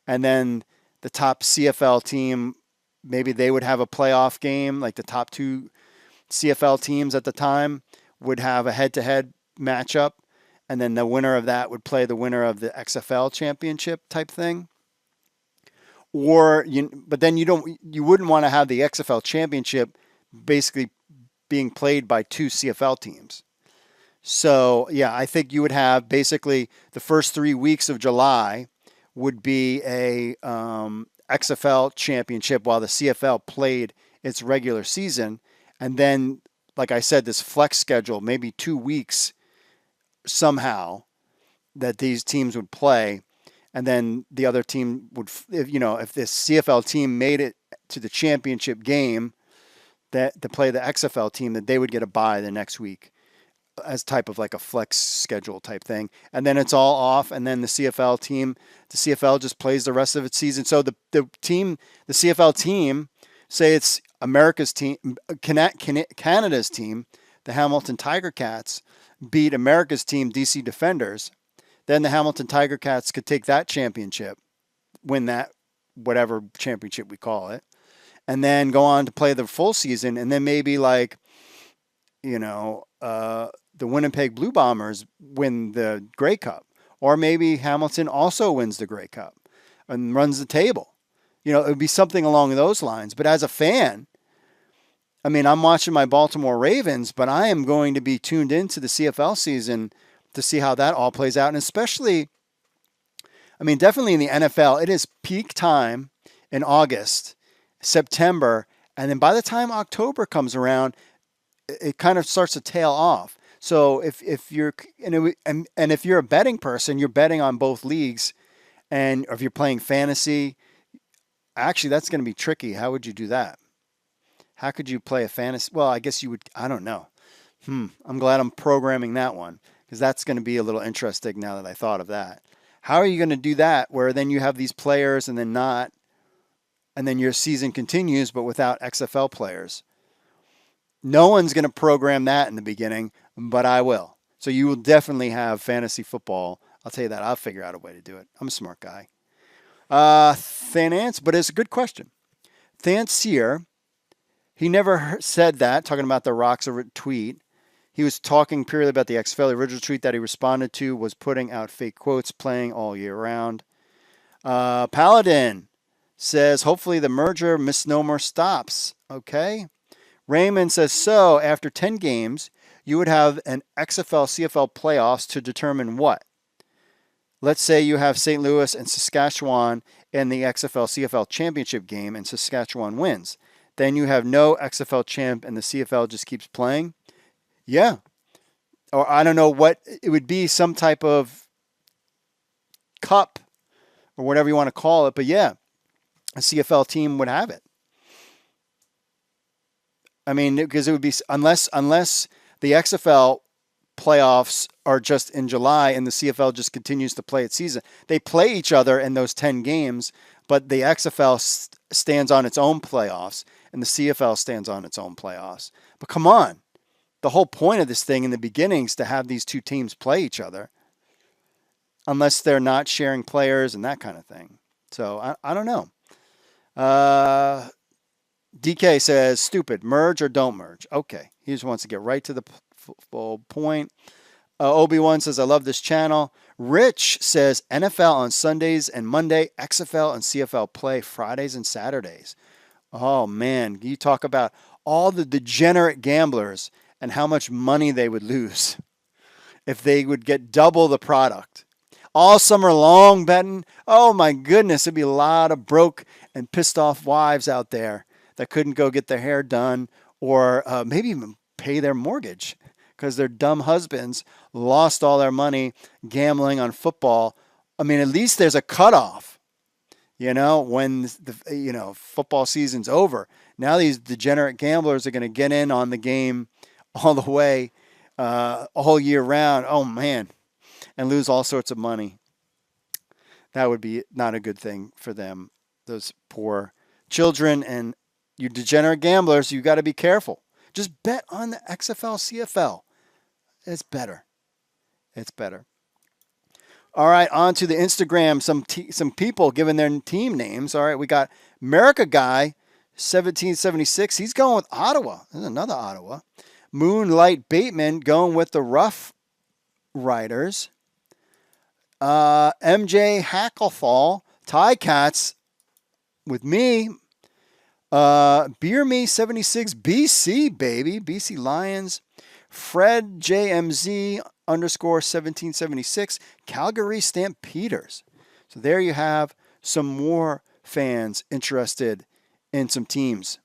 And then the top CFL team, maybe they would have a playoff game, like the top 2 CFL teams at the time would have a head-to-head matchup. And then the winner of that would play the winner of the XFL championship type thing. But then you wouldn't want to have the XFL championship basically being played by 2 CFL teams. So, yeah, I think you would have basically the first 3 weeks of July would be a XFL championship while the CFL played its regular season. And then, like I said, this flex schedule, maybe 2 weeks somehow that these teams would play. And then the other team would, if this CFL team made it to the championship game that to play the XFL team, that they would get a bye the next week as type of like a flex schedule type thing. And then it's all off. And then the CFL just plays the rest of its season. So the CFL team, say it's America's team, Canada's team, the Hamilton Tiger Cats beat America's team, DC Defenders. Then the Hamilton Tiger Cats could take that championship, win that, whatever championship we call it, and then go on to play the full season. And then maybe like, the Winnipeg Blue Bombers win the Grey Cup, or maybe Hamilton also wins the Grey Cup and runs the table. It would be something along those lines. But as a fan, I mean, I'm watching my Baltimore Ravens, but I am going to be tuned into the CFL season to see how that all plays out. And especially, I mean, definitely in the NFL, it is peak time in August, September, and then by the time October comes around, it kind of starts to tail off. So if you're if you're a betting person, you're betting on both leagues, and if you're playing fantasy, actually that's going to be tricky. How would you do that? How could you play a fantasy? Well, I guess you would. I don't know. I'm glad I'm programming that one, because that's going to be a little interesting now that I thought of that. How are you going to do that where then you have these players and then not, and then your season continues but without XFL players? No one's going to program that in the beginning, but I will. So you will definitely have fantasy football. I'll tell you that. I'll figure out a way to do it. I'm a smart guy. Thanance, but it's a good question. Thancier, he never said that, talking about the Rocks tweet. He was talking purely about the XFL. The original tweet that he responded to was putting out fake quotes, playing all year round. Paladin says, hopefully the merger misnomer stops. Okay. Raymond says, so after 10 games, you would have an XFL CFL playoffs to determine what? Let's say you have St. Louis and Saskatchewan in the XFL CFL championship game and Saskatchewan wins. Then you have no XFL champ and the CFL just keeps playing. Yeah. Or I don't know what it would be, some type of cup or whatever you want to call it. But yeah, a CFL team would have it. I mean, because it would be, unless the XFL playoffs are just in July and the CFL just continues to play its season. They play each other in those 10 games, but the XFL stands on its own playoffs and the CFL stands on its own playoffs. But come on. The whole point of this thing in the beginning is to have these two teams play each other, unless they're not sharing players and that kind of thing. So I don't know. DK says, stupid, merge or don't merge. Okay, he just wants to get right to the full point. Obi-Wan says, I love this channel. Rich says, NFL on Sundays and Monday, XFL and CFL play Fridays and Saturdays. Oh, man, you talk about all the degenerate gamblers and how much money they would lose if they would get double the product. All summer long betting, oh my goodness, there'd be a lot of broke and pissed off wives out there that couldn't go get their hair done or maybe even pay their mortgage because their dumb husbands lost all their money gambling on football. I mean, at least there's a cutoff, when the football season's over. Now these degenerate gamblers are going to get in on the game all the way, all year round. Oh, man. And lose all sorts of money. That would be not a good thing for them, those poor children. And you degenerate gamblers, you got to be careful. Just bet on the XFL, CFL. It's better. It's better. All right, on to the Instagram. Some people giving their team names. All right, we got America Guy, 1776. He's going with Ottawa. There's another Ottawa. Moonlight Bateman going with the Rough Riders. MJ Hacklefall, Tie Cats with me. Beer Me 76 BC, baby. BC Lions. Fred JMZ underscore 1776. Calgary Stampeders. So there you have some more fans interested in some teams.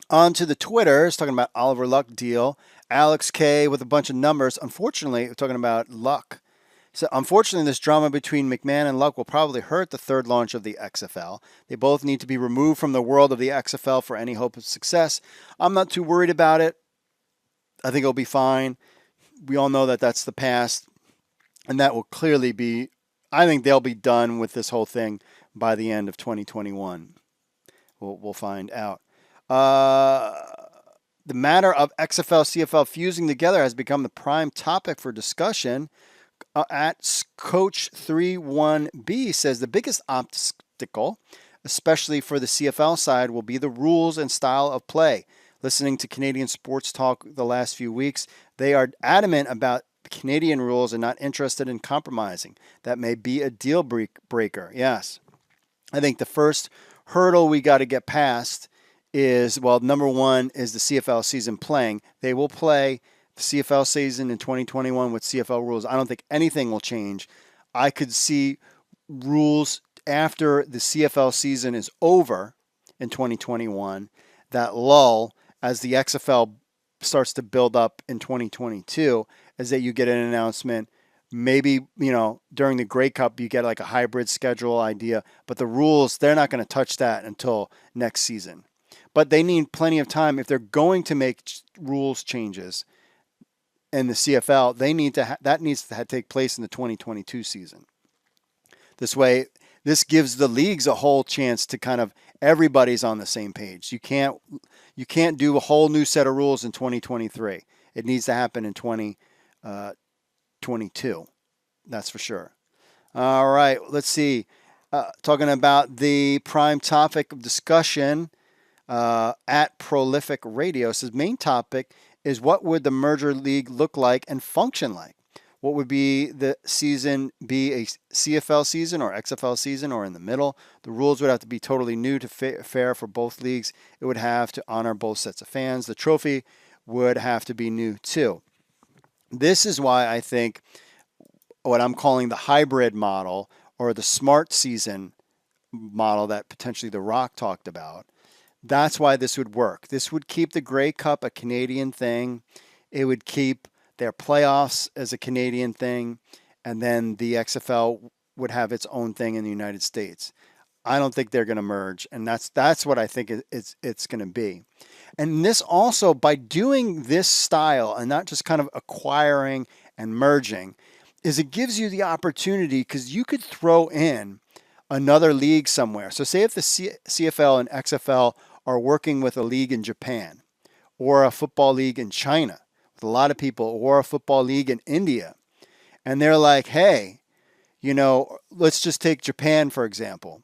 On to the Twitters, talking about Oliver Luck deal. Alex K with a bunch of numbers. Unfortunately, we're talking about Luck. So unfortunately, this drama between McMahon and Luck will probably hurt the third launch of the XFL. They both need to be removed from the world of the XFL for any hope of success. I'm not too worried about it. I think it'll be fine. We all know that that's the past, and that will clearly be, I think they'll be done with this whole thing by the end of 2021. We'll find out. The matter of XFL, CFL fusing together has become the prime topic for discussion. At Coach 31B says the biggest obstacle, especially for the CFL side, will be the rules and style of play. Listening to Canadian sports talk the last few weeks, they are adamant about Canadian rules and not interested in compromising. That may be a deal breaker. Yes. I think the first hurdle we got to get past is, well, number one is the CFL season playing. They will play the CFL season in 2021 with CFL rules. I don't think anything will change. I could see rules after the CFL season is over in 2021, that lull as the XFL starts to build up in 2022, is that you get an announcement. Maybe, during the Grey Cup, you get like a hybrid schedule idea, but the rules, they're not going to touch that until next season. But they need plenty of time. If they're going to make rules changes in the CFL, they need to that needs to take place in the 2022 season. This way, this gives the leagues a whole chance to kind of everybody's on the same page. You can't do a whole new set of rules in 2023. It needs to happen in 2022. That's for sure. All right, let's see. Talking about the prime topic of discussion. At Prolific Radio says main topic is what would the merger league look like and function like? What would be the season be a CFL season or XFL season or in the middle? The rules would have to be totally new to fair for both leagues. It would have to honor both sets of fans. The trophy would have to be new too. This is why I think what I'm calling the hybrid model or the smart season model that potentially The Rock talked about. That's why this would work. This would keep the Grey Cup a Canadian thing. It would keep their playoffs as a Canadian thing. And then the XFL would have its own thing in the United States. I don't think they're going to merge. And that's what I think it's going to be. And this also, by doing this style and not just kind of acquiring and merging, is it gives you the opportunity, because you could throw in another league somewhere. So say if the CFL and XFL are working with a league in Japan or a football league in China with a lot of people, or a football league in India, and they're like, hey, let's just take Japan, for example.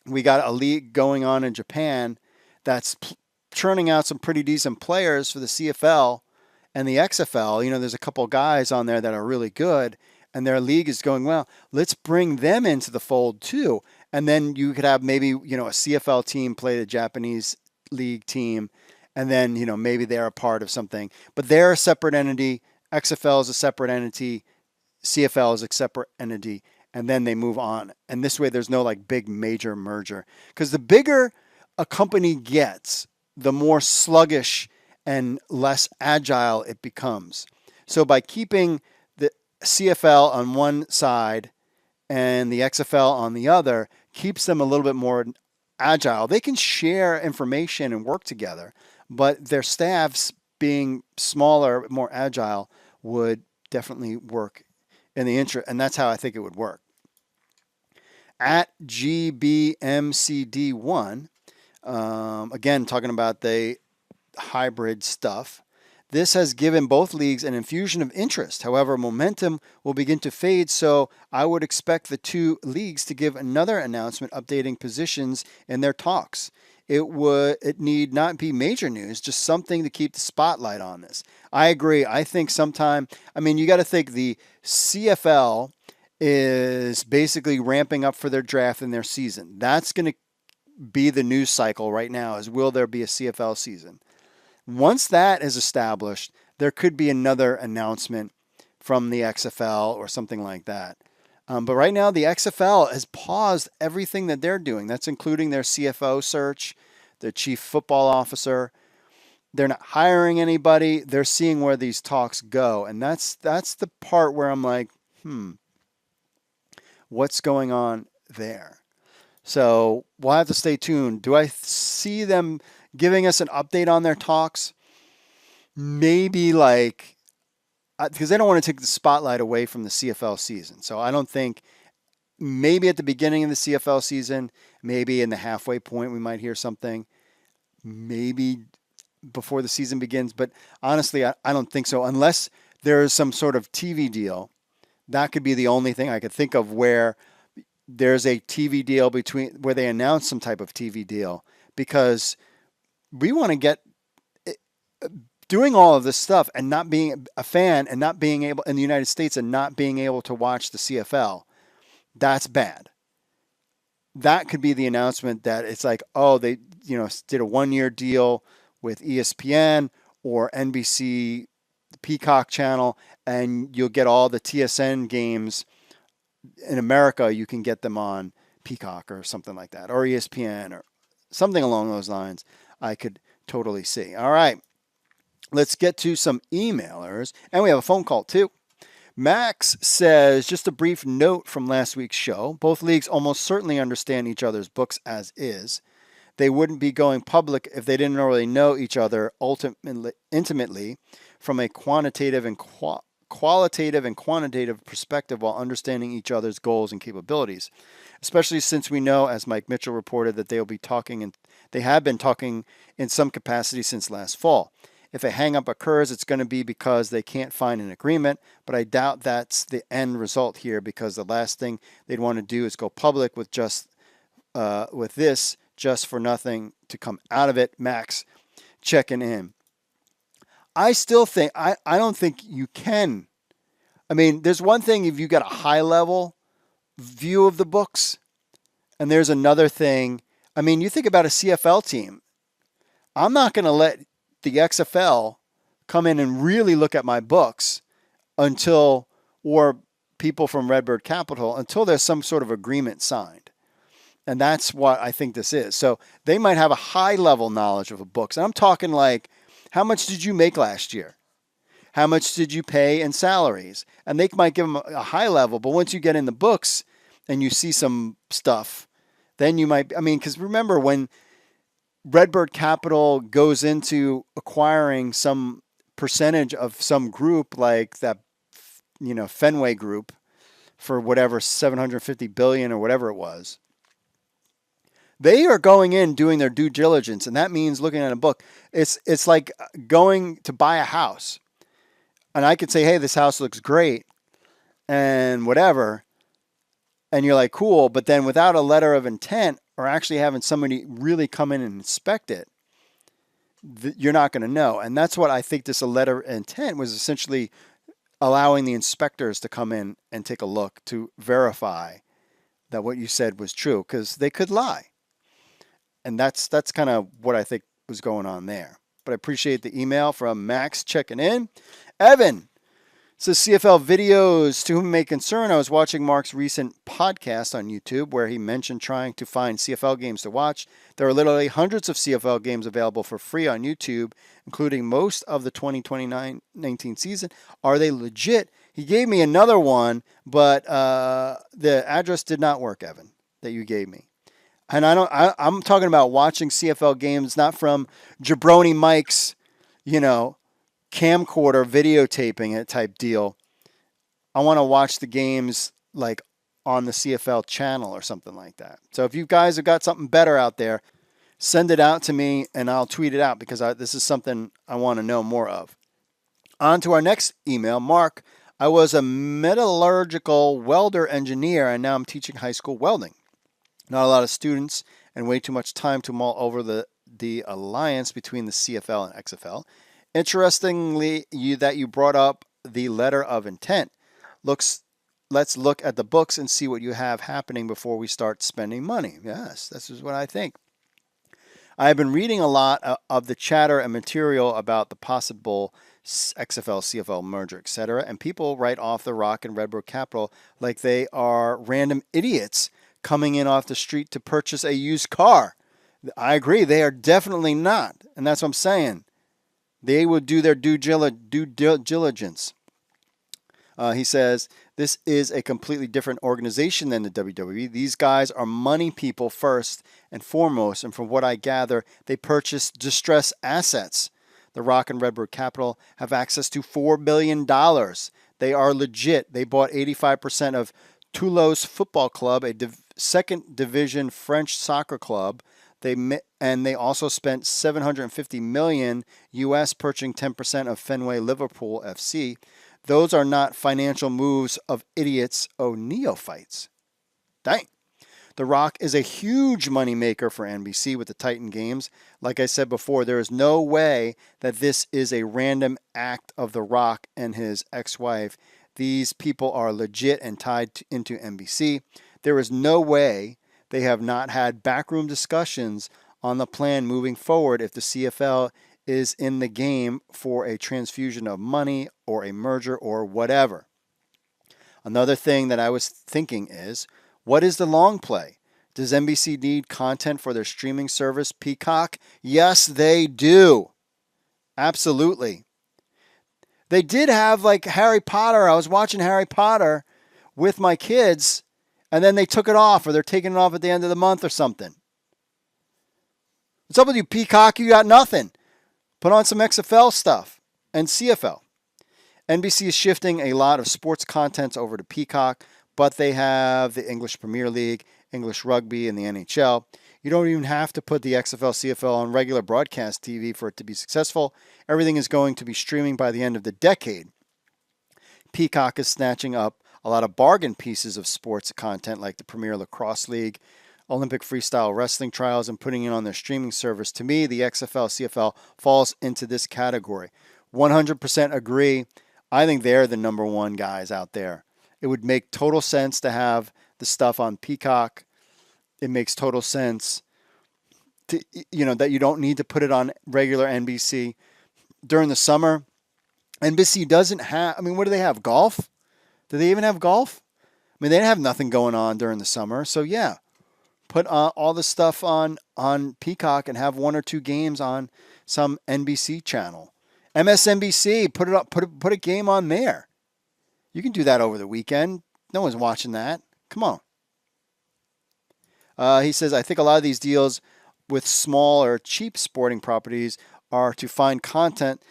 We got a league going on in Japan that's churning out some pretty decent players for the CFL and the XFL. There's a couple guys on there that are really good, and their league is going well. Let's bring them into the fold too. And then you could have maybe, a CFL team play the Japanese league team, and then, maybe they're a part of something. But they're a separate entity. XFL is a separate entity. CFL is a separate entity. And then they move on. And this way there's no like big major merger. Because the bigger a company gets, the more sluggish and less agile it becomes. So by keeping the CFL on one side and the XFL on the other, keeps them a little bit more agile. They can share information and work together, but their staffs being smaller, more agile would definitely work in the interest, and that's how I think it would work. At GBMCD1, again, talking about the hybrid stuff, this has given both leagues an infusion of interest. However, momentum will begin to fade, so I would expect the two leagues to give another announcement updating positions in their talks. It need not be major news, just something to keep the spotlight on this. I agree. I think you got to think the CFL is basically ramping up for their draft and their season. That's going to be the news cycle right now is, will there be a CFL season? Once that is established, there could be another announcement from the XFL or something like that. But right now, the XFL has paused everything that they're doing. That's including their CFO search, their chief football officer. They're not hiring anybody. They're seeing where these talks go. And that's the part where I'm like, what's going on there? So we'll have to stay tuned. Do I see them giving us an update on their talks? Maybe because they don't want to take the spotlight away from the CFL season. So I don't think, maybe at the beginning of the CFL season, maybe in the halfway point, we might hear something. Maybe before the season begins. But honestly, I don't think so. Unless there is some sort of TV deal. That could be the only thing I could think of where there's a TV deal where they announce some type of TV deal, because we want to get doing all of this stuff and not being a fan and not being able in the United States and not being able to watch the CFL. That's bad. That could be the announcement that it's like, oh, they, did a 1-year deal with ESPN or NBC, the Peacock channel, and you'll get all the TSN games in America. You can get them on Peacock or something like that, or ESPN or something along those lines. I could totally see. All right, let's get to some emailers, and we have a phone call too. Max says, just a brief note from last week's show. Both leagues almost certainly understand each other's books as is. They wouldn't be going public if they didn't already know each other intimately from a quantitative and qualitative and quantitative perspective, while understanding each other's goals and capabilities, especially since we know, as Mike Mitchell reported, that they have been talking in some capacity since last fall. If a hang-up occurs, it's going to be because they can't find an agreement, but I doubt that's the end result here, because the last thing they'd want to do is go public with this just for nothing to come out of it. Max checking in. I still think, I don't think you can. I mean, there's one thing if you got a high-level view of the books, and there's another thing. I mean, you think about a CFL team. I'm not going to let the XFL come in and really look at my books or people from Redbird Capital, until there's some sort of agreement signed. And that's what I think this is. So they might have a high-level knowledge of the books. And I'm talking like, how much did you make last year? How much did you pay in salaries? And they might give them a high level, but once you get in the books and you see some stuff, then you might, because remember when Redbird Capital goes into acquiring some percentage of some group like that, Fenway Group for whatever, $750 billion or whatever it was, they are going in doing their due diligence, and that means looking at a book. It's like going to buy a house. And I could say, hey, this house looks great and whatever. And you're like, cool. But then without a letter of intent or actually having somebody really come in and inspect it, you're not going to know. And that's what I think this letter of intent was, essentially allowing the inspectors to come in and take a look to verify that what you said was true, because they could lie. And that's kind of what I think was going on there. But I appreciate the email from Max checking in. Evan says, CFL videos to whom it may concern. I was watching Mark's recent podcast on YouTube where he mentioned trying to find CFL games to watch. There are literally hundreds of CFL games available for free on YouTube, including most of the 2019 season. Are they legit? He gave me another one, but the address did not work, Evan, that you gave me. And I'm talking about watching CFL games, not from Jabroni Mike's, camcorder videotaping it type deal. I want to watch the games like on the CFL channel or something like that. So if you guys have got something better out there, send it out to me and I'll tweet it out, because this is something I want to know more of. On to our next email. Mark, I was a metallurgical welder engineer and now I'm teaching high school welding. Not a lot of students and way too much time to mull over the alliance between the CFL and XFL. Interestingly, that you brought up the letter of intent. Let's look at the books and see what you have happening before we start spending money. Yes, this is what I think. I have been reading a lot of the chatter and material about the possible XFL, CFL merger, etc., and people write off the Rock and Redbird Capital like they are random idiots coming in off the street to purchase a used car. I agree. They are definitely not, and that's what I'm saying. They would do their due diligence. He says, this is a completely different organization than the WWE. These guys are money people first and foremost, and from what I gather, they purchase distressed assets. The Rock and Redbird Capital have access to $4 billion. They are legit. They bought 85% of Toulouse Football Club, a second division French soccer club. They also spent $750 million US purchasing 10% of Fenway Liverpool FC. Those are not financial moves of idiots or neophytes. Dang. The Rock is a huge moneymaker for NBC with the Titan games. Like I said before, there is no way that this is a random act of The Rock and his ex-wife. These people are legit and tied into NBC. There is no way they have not had backroom discussions on the plan moving forward if the CFL is in the game for a transfusion of money or a merger or whatever. Another thing that I was thinking is, what is the long play? Does NBC need content for their streaming service, Peacock? Yes, they do. Absolutely. They did have like Harry Potter. I was watching Harry Potter with my kids, and then they took it off, or they're taking it off at the end of the month or something. What's up with you, Peacock? You got nothing. Put on some XFL stuff and CFL. NBC is shifting a lot of sports content over to Peacock, but they have the English Premier League, English Rugby, and the NHL. You don't even have to put the XFL, CFL on regular broadcast TV for it to be successful. Everything is going to be streaming by the end of the decade. Peacock is snatching up a lot of bargain pieces of sports content like the Premier Lacrosse League, Olympic freestyle wrestling trials, and putting it on their streaming service. To me, the XFL, CFL falls into this category. 100% agree. I think they're the number one guys out there. It would make total sense to have the stuff on Peacock. It makes total sense to, that you don't need to put it on regular NBC. During the summer, NBC doesn't have, what do they have? Golf? Do they even have golf? They didn't have nothing going on during the summer. So yeah, put all the stuff on Peacock and have one or two games on some NBC channel. MSNBC, put a game on there. You can do that over the weekend. No one's watching that. Come on. He says, I think a lot of these deals with small or cheap sporting properties are to find content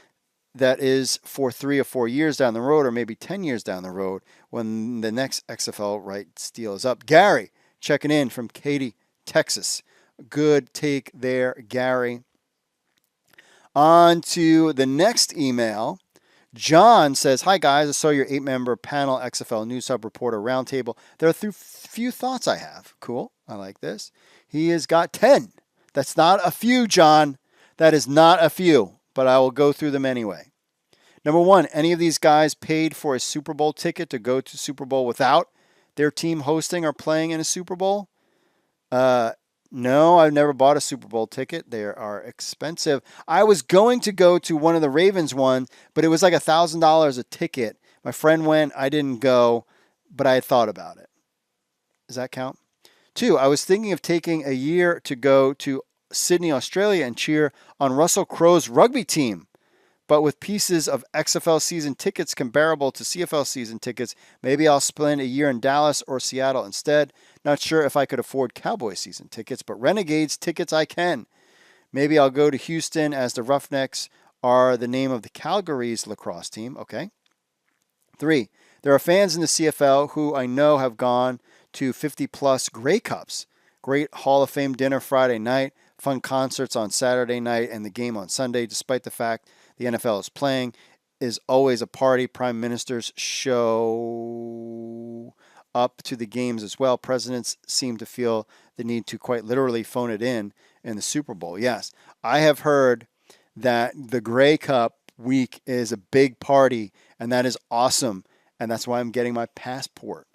that is for 3 or 4 years down the road, or maybe 10 years down the road when the next XFL rights deal is up. Gary, checking in from Katy, Texas. Good take there, Gary. On to the next email. John says, hi guys, I saw your 8-member panel XFL News Hub Reporter Roundtable. There are a few thoughts I have. Cool. I like this. He has got 10. That's not a few, John. That is not a few, but I will go through them anyway. Number one, any of these guys paid for a Super Bowl ticket to go to Super Bowl without their team hosting or playing in a Super Bowl? No, I've never bought a Super Bowl ticket. They are expensive. I was going to go to one of the Ravens ones, but it was like $1,000 a ticket. My friend went. I didn't go, but I had thought about it. Does that count? 2, I was thinking of taking a year to go to Sydney, Australia and cheer on Russell Crowe's rugby team. But with pieces of XFL season tickets comparable to CFL season tickets, maybe I'll spend a year in Dallas or Seattle instead. Not sure if I could afford Cowboy season tickets, but Renegades tickets I can. Maybe I'll go to Houston, as the Roughnecks are the name of the Calgary's lacrosse team. Okay. 3, there are fans in the CFL who I know have gone to 50-plus Grey Cups. Great Hall of Fame dinner Friday night, fun concerts on Saturday night, and the game on Sunday, despite the fact the NFL is playing, is always a party. Prime ministers show up to the games as well. Presidents seem to feel the need to quite literally phone it in the Super Bowl. Yes, I have heard that the Grey Cup week is a big party, and that is awesome, and that's why I'm getting my passport.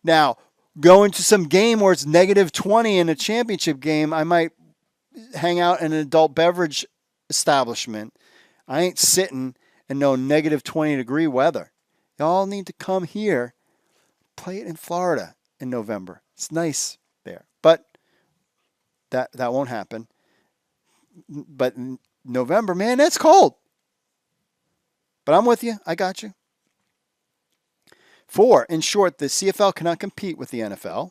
Now, going to some game where it's -20 in a championship game, I might hang out in an adult beverage establishment. I ain't sitting in no negative 20-degree weather. Y'all need to come here, play it in Florida in November. It's nice there. But that won't happen. But in November, man, that's cold. But I'm with you. I got you. 4, in short, the CFL cannot compete with the NFL.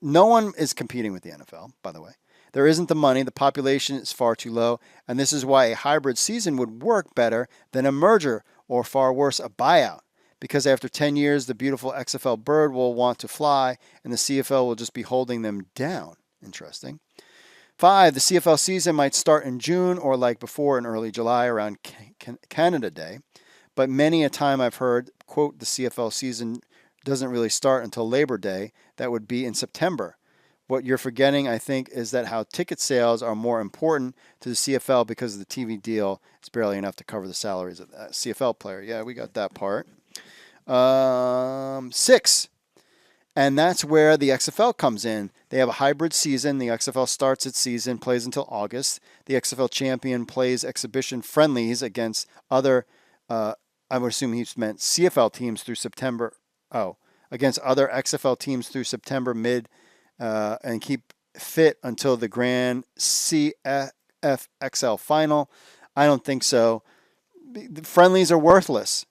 No one is competing with the NFL, by the way. There isn't the money. The population is far too low. And this is why a hybrid season would work better than a merger or, far worse, a buyout. Because after 10 years, the beautiful XFL bird will want to fly and the CFL will just be holding them down. Interesting. 5, the CFL season might start in June or like before in early July around Canada Day. But many a time I've heard, quote, the CFL season doesn't really start until Labor Day. That would be in September. What you're forgetting, I think, is that how ticket sales are more important to the CFL because of the TV deal. It's barely enough to cover the salaries of that CFL player. Yeah, we got that part. 6, and that's where the XFL comes in. They have a hybrid season. The XFL starts its season, plays until August. The XFL champion plays exhibition friendlies against other, I would assume he's meant CFL teams through September. Against other XFL teams through September mid, and keep fit until the grand CFXL final. I don't think so. The friendlies are worthless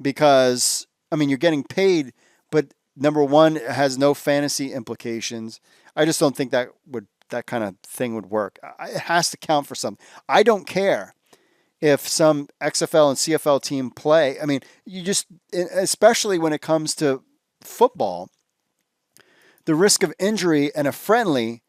because, I mean, you're getting paid, but number one, it has no fantasy implications. I just don't think that kind of thing would work. It has to count for something. I don't care if some XFL and CFL team play. I mean, you just, especially when it comes to football, the risk of injury and a friendly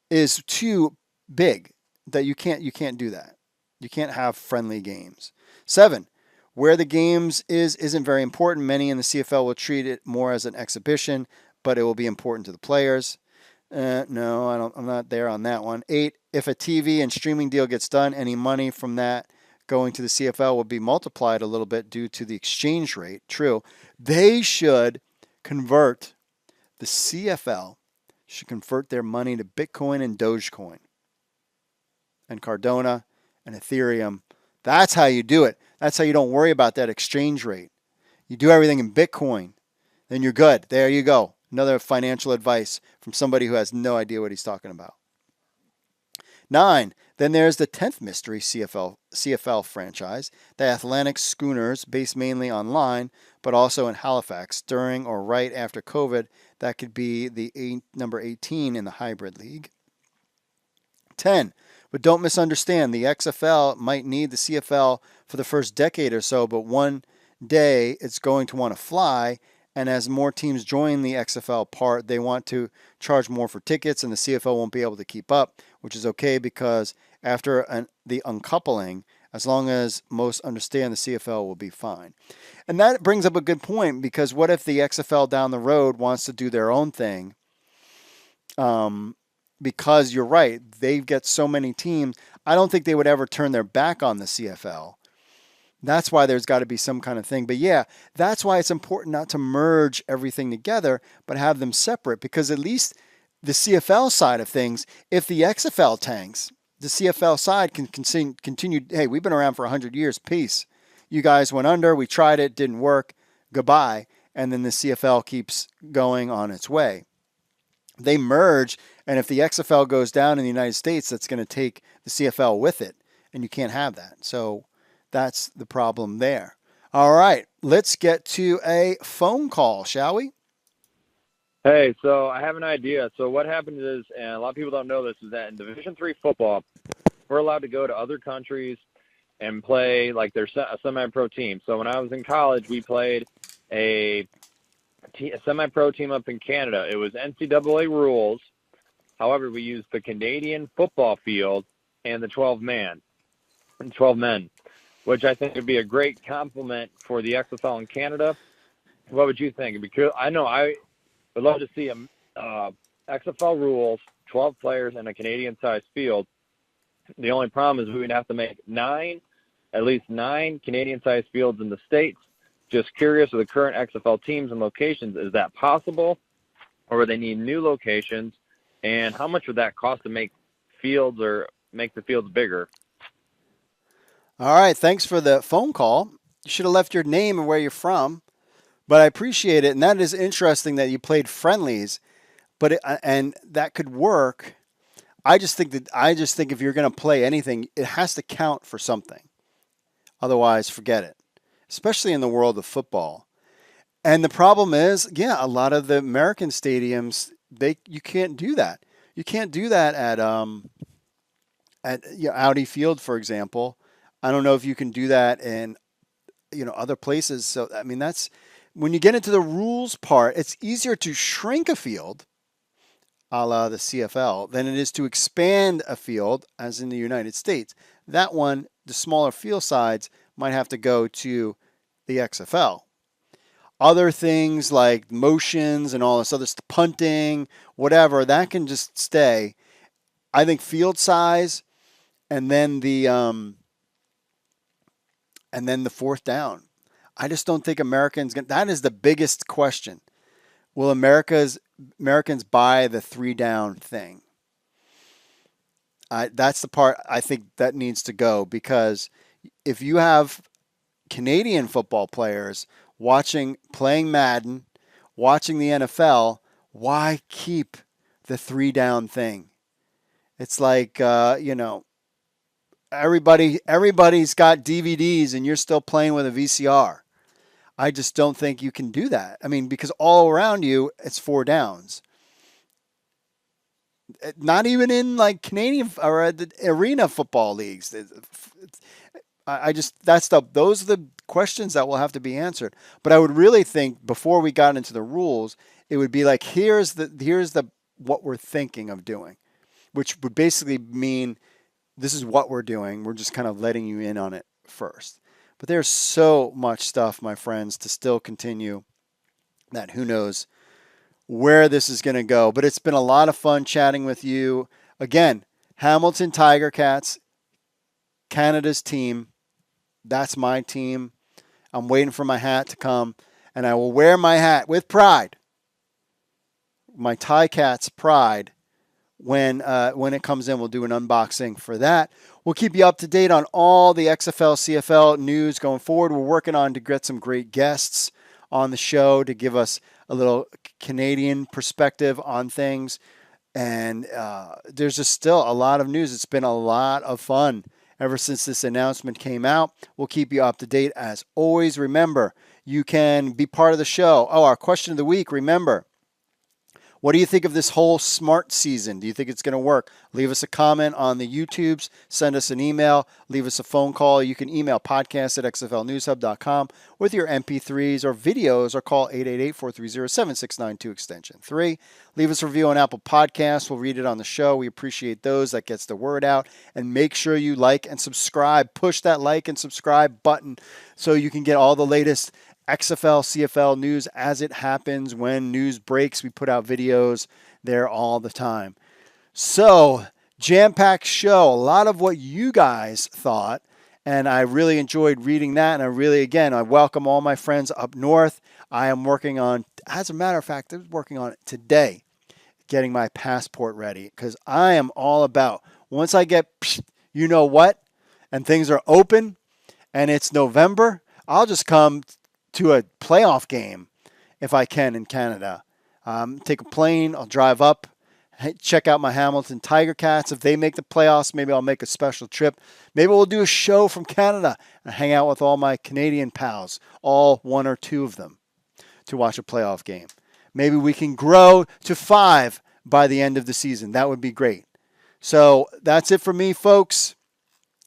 is too big that you can't do that. You can't have friendly games. 7, where the games isn't very important. Many in the CFL will treat it more as an exhibition, but it will be important to the players. No, I'm not there on that one. 8, if a TV and streaming deal gets done, any money from that going to the CFL will be multiplied a little bit due to the exchange rate. True. They should convert, the CFL should convert their money to Bitcoin and Dogecoin and Cardano and Ethereum. That's how you do it. That's how you don't worry about that exchange rate. You do everything in Bitcoin, then you're good. There you go. Another financial advice from somebody who has no idea what he's talking about. 9, then there's the 10th mystery CFL franchise, the Atlantic Schooners, based mainly online, but also in Halifax during or right after COVID. That could be the number 18 in the hybrid league. 10, but don't misunderstand, the XFL might need the CFL for the first decade or so, but one day it's going to want to fly. And as more teams join the XFL part, they want to charge more for tickets, and the CFL won't be able to keep up, which is okay because after the uncoupling, as long as most understand, the CFL will be fine. And that brings up a good point, because what if the XFL down the road wants to do their own thing? Because you're right, they get so many teams. I don't think they would ever turn their back on the CFL. That's why there's got to be some kind of thing. But yeah, that's why it's important not to merge everything together, but have them separate, because at least the CFL side of things, if the XFL tanks, the CFL side can continue. Hey, we've been around for 100 years. Peace. You guys went under. We tried it. Didn't work. Goodbye. And then the CFL keeps going on its way. They merge. And if the XFL goes down in the United States, that's going to take the CFL with it. And you can't have that. So that's the problem there. All right, let's get to a phone call, shall we? Hey, so I have an idea. So what happens is, and a lot of people don't know this, is that in Division III football, we're allowed to go to other countries and play like their semi-pro team. So when I was in college, we played a semi-pro team up in Canada. It was NCAA rules. However, we used the Canadian football field and the 12 men, which I think would be a great compliment for the XFL in Canada. What would you think? Because I know I would love to see XFL rules, 12 players, and a Canadian-sized field. The only problem is we would have to make at least nine Canadian-sized fields in the States. Just curious with the current XFL teams and locations, is that possible? Or would they need new locations? And how much would that cost to make fields or make the fields bigger. All right. Thanks for the phone call. You should have left your name and where you're from, but I appreciate it. And that is interesting that you played friendlies, and that could work. I just think if you're going to play anything, it has to count for something. Otherwise, forget it, especially in the world of football. And the problem is, a lot of the American stadiums, you can't do that. You can't do that at Audi Field, for example. I don't know if you can do that in other places. So I mean, that's when you get into the rules part. It's easier to shrink a field, a la the CFL, than it is to expand a field, as in the United States. That one, the smaller field size, might have to go to the XFL. Other things like motions and all this other stuff, punting, whatever, that can just stay. I think field size, and then the fourth down. I just don't think Americans. That is the biggest question. Will Americans buy the 3-down thing? That's the part I think that needs to go, because if you have Canadian football players playing Madden, watching the NFL, why keep the 3-down thing? It's like, everybody's got DVDs and you're still playing with a VCR. I just don't think you can do that. I mean, because all around you, it's 4 downs. Not even in like Canadian or the arena football leagues. Those are the questions that will have to be answered. But I would really think before we got into the rules, it would be like, here's what we're thinking of doing, which would basically mean this is what we're doing. We're just kind of letting you in on it first. But there's so much stuff, my friends, to still continue that who knows where this is going to go. But it's been a lot of fun chatting with you. Again, Hamilton Tiger Cats, Canada's team. That's my team. I'm waiting for my hat to come, and I will wear my hat with pride, my Ticats pride, when it comes in. We'll do an unboxing for that. We'll keep you up to date on all the XFL, CFL news going forward. We're working on to get some great guests on the show to give us a little Canadian perspective on things. And there's just still a lot of news. It's been a lot of fun ever since this announcement came out. We'll keep you up to date as always. Remember, you can be part of the show. Oh, our question of the week, remember, what do you think of this whole smart season? Do you think it's going to work? Leave us a comment on the YouTubes. Send us an email. Leave us a phone call. You can email podcast@xflnewshub.com with your MP3s or videos, or call 888-430-7692 extension 3. Leave us a review on Apple Podcasts. We'll read it on the show. We appreciate those. That gets the word out. And make sure you like and subscribe. Push that like and subscribe button so you can get all the latest XFL, CFL news as it happens. When news breaks, we put out videos there all the time. So, jam-packed show. A lot of what you guys thought, and I really enjoyed reading that. And I welcome all my friends up north. I am working on, as a matter of fact, I was working on it today, getting my passport ready, because I am all about, once I get, you know what, and things are open, and it's November, I'll just come to a playoff game if I can in Canada. Take a plane, I'll drive up, check out my Hamilton Tiger Cats. If they make the playoffs, maybe I'll make a special trip. Maybe we'll do a show from Canada and hang out with all my Canadian pals, all 1 or 2 of them, to watch a playoff game. Maybe we can grow to 5 by the end of the season. That would be great. So that's it for me, folks.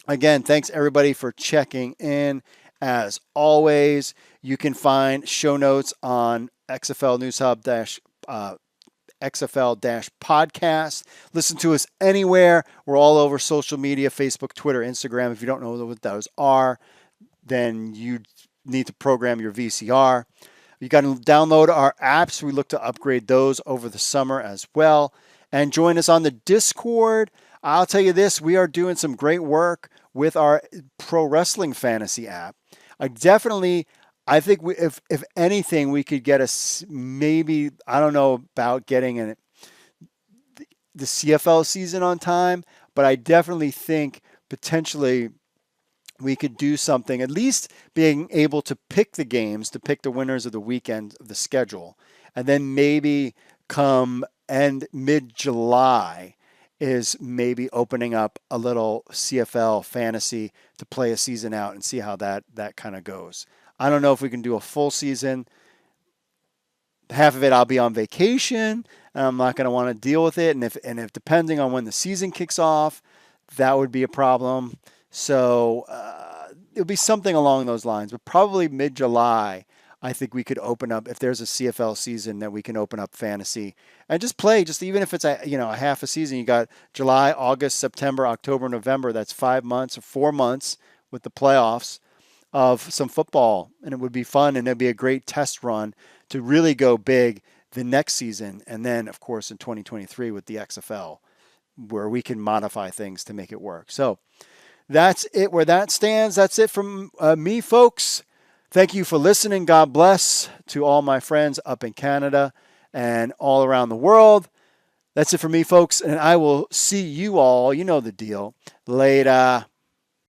Again, thanks everybody for checking in. As always, you can find show notes on XFL News Hub XFL-podcast. Listen to us anywhere. We're all over social media, Facebook, Twitter, Instagram. If you don't know what those are, then you need to program your VCR. You got to download our apps. We look to upgrade those over the summer as well. And join us on the Discord. I'll tell you this, we are doing some great work with our pro wrestling fantasy app. I think if anything, we could get maybe, I don't know about getting the CFL season on time, but but I definitely think potentially we could do something, at least being able to pick the games, to pick the winners of the weekend of the schedule. And then maybe come end mid-July is maybe opening up a little CFL fantasy to play a season out and see how that kind of goes. I don't know if we can do a full season. Half of it I'll be on vacation and I'm not going to want to deal with it. And if depending on when the season kicks off, that would be a problem. So it'll be something along those lines, but probably mid-July, I think we could open up, if there's a CFL season, that we can open up fantasy and just play, just even if it's a half a season. You got July, August, September, October, November. That's 5 months or 4 months with the playoffs of some football, and it would be fun, and it'd be a great test run to really go big the next season. And then, of course, in 2023 with the XFL, where we can modify things to make it work. So that's it where that stands. That's it from me, folks. Thank you for listening. God bless to all my friends up in Canada and all around the world. That's it for me, folks. And I will see you all. You know the deal. Later.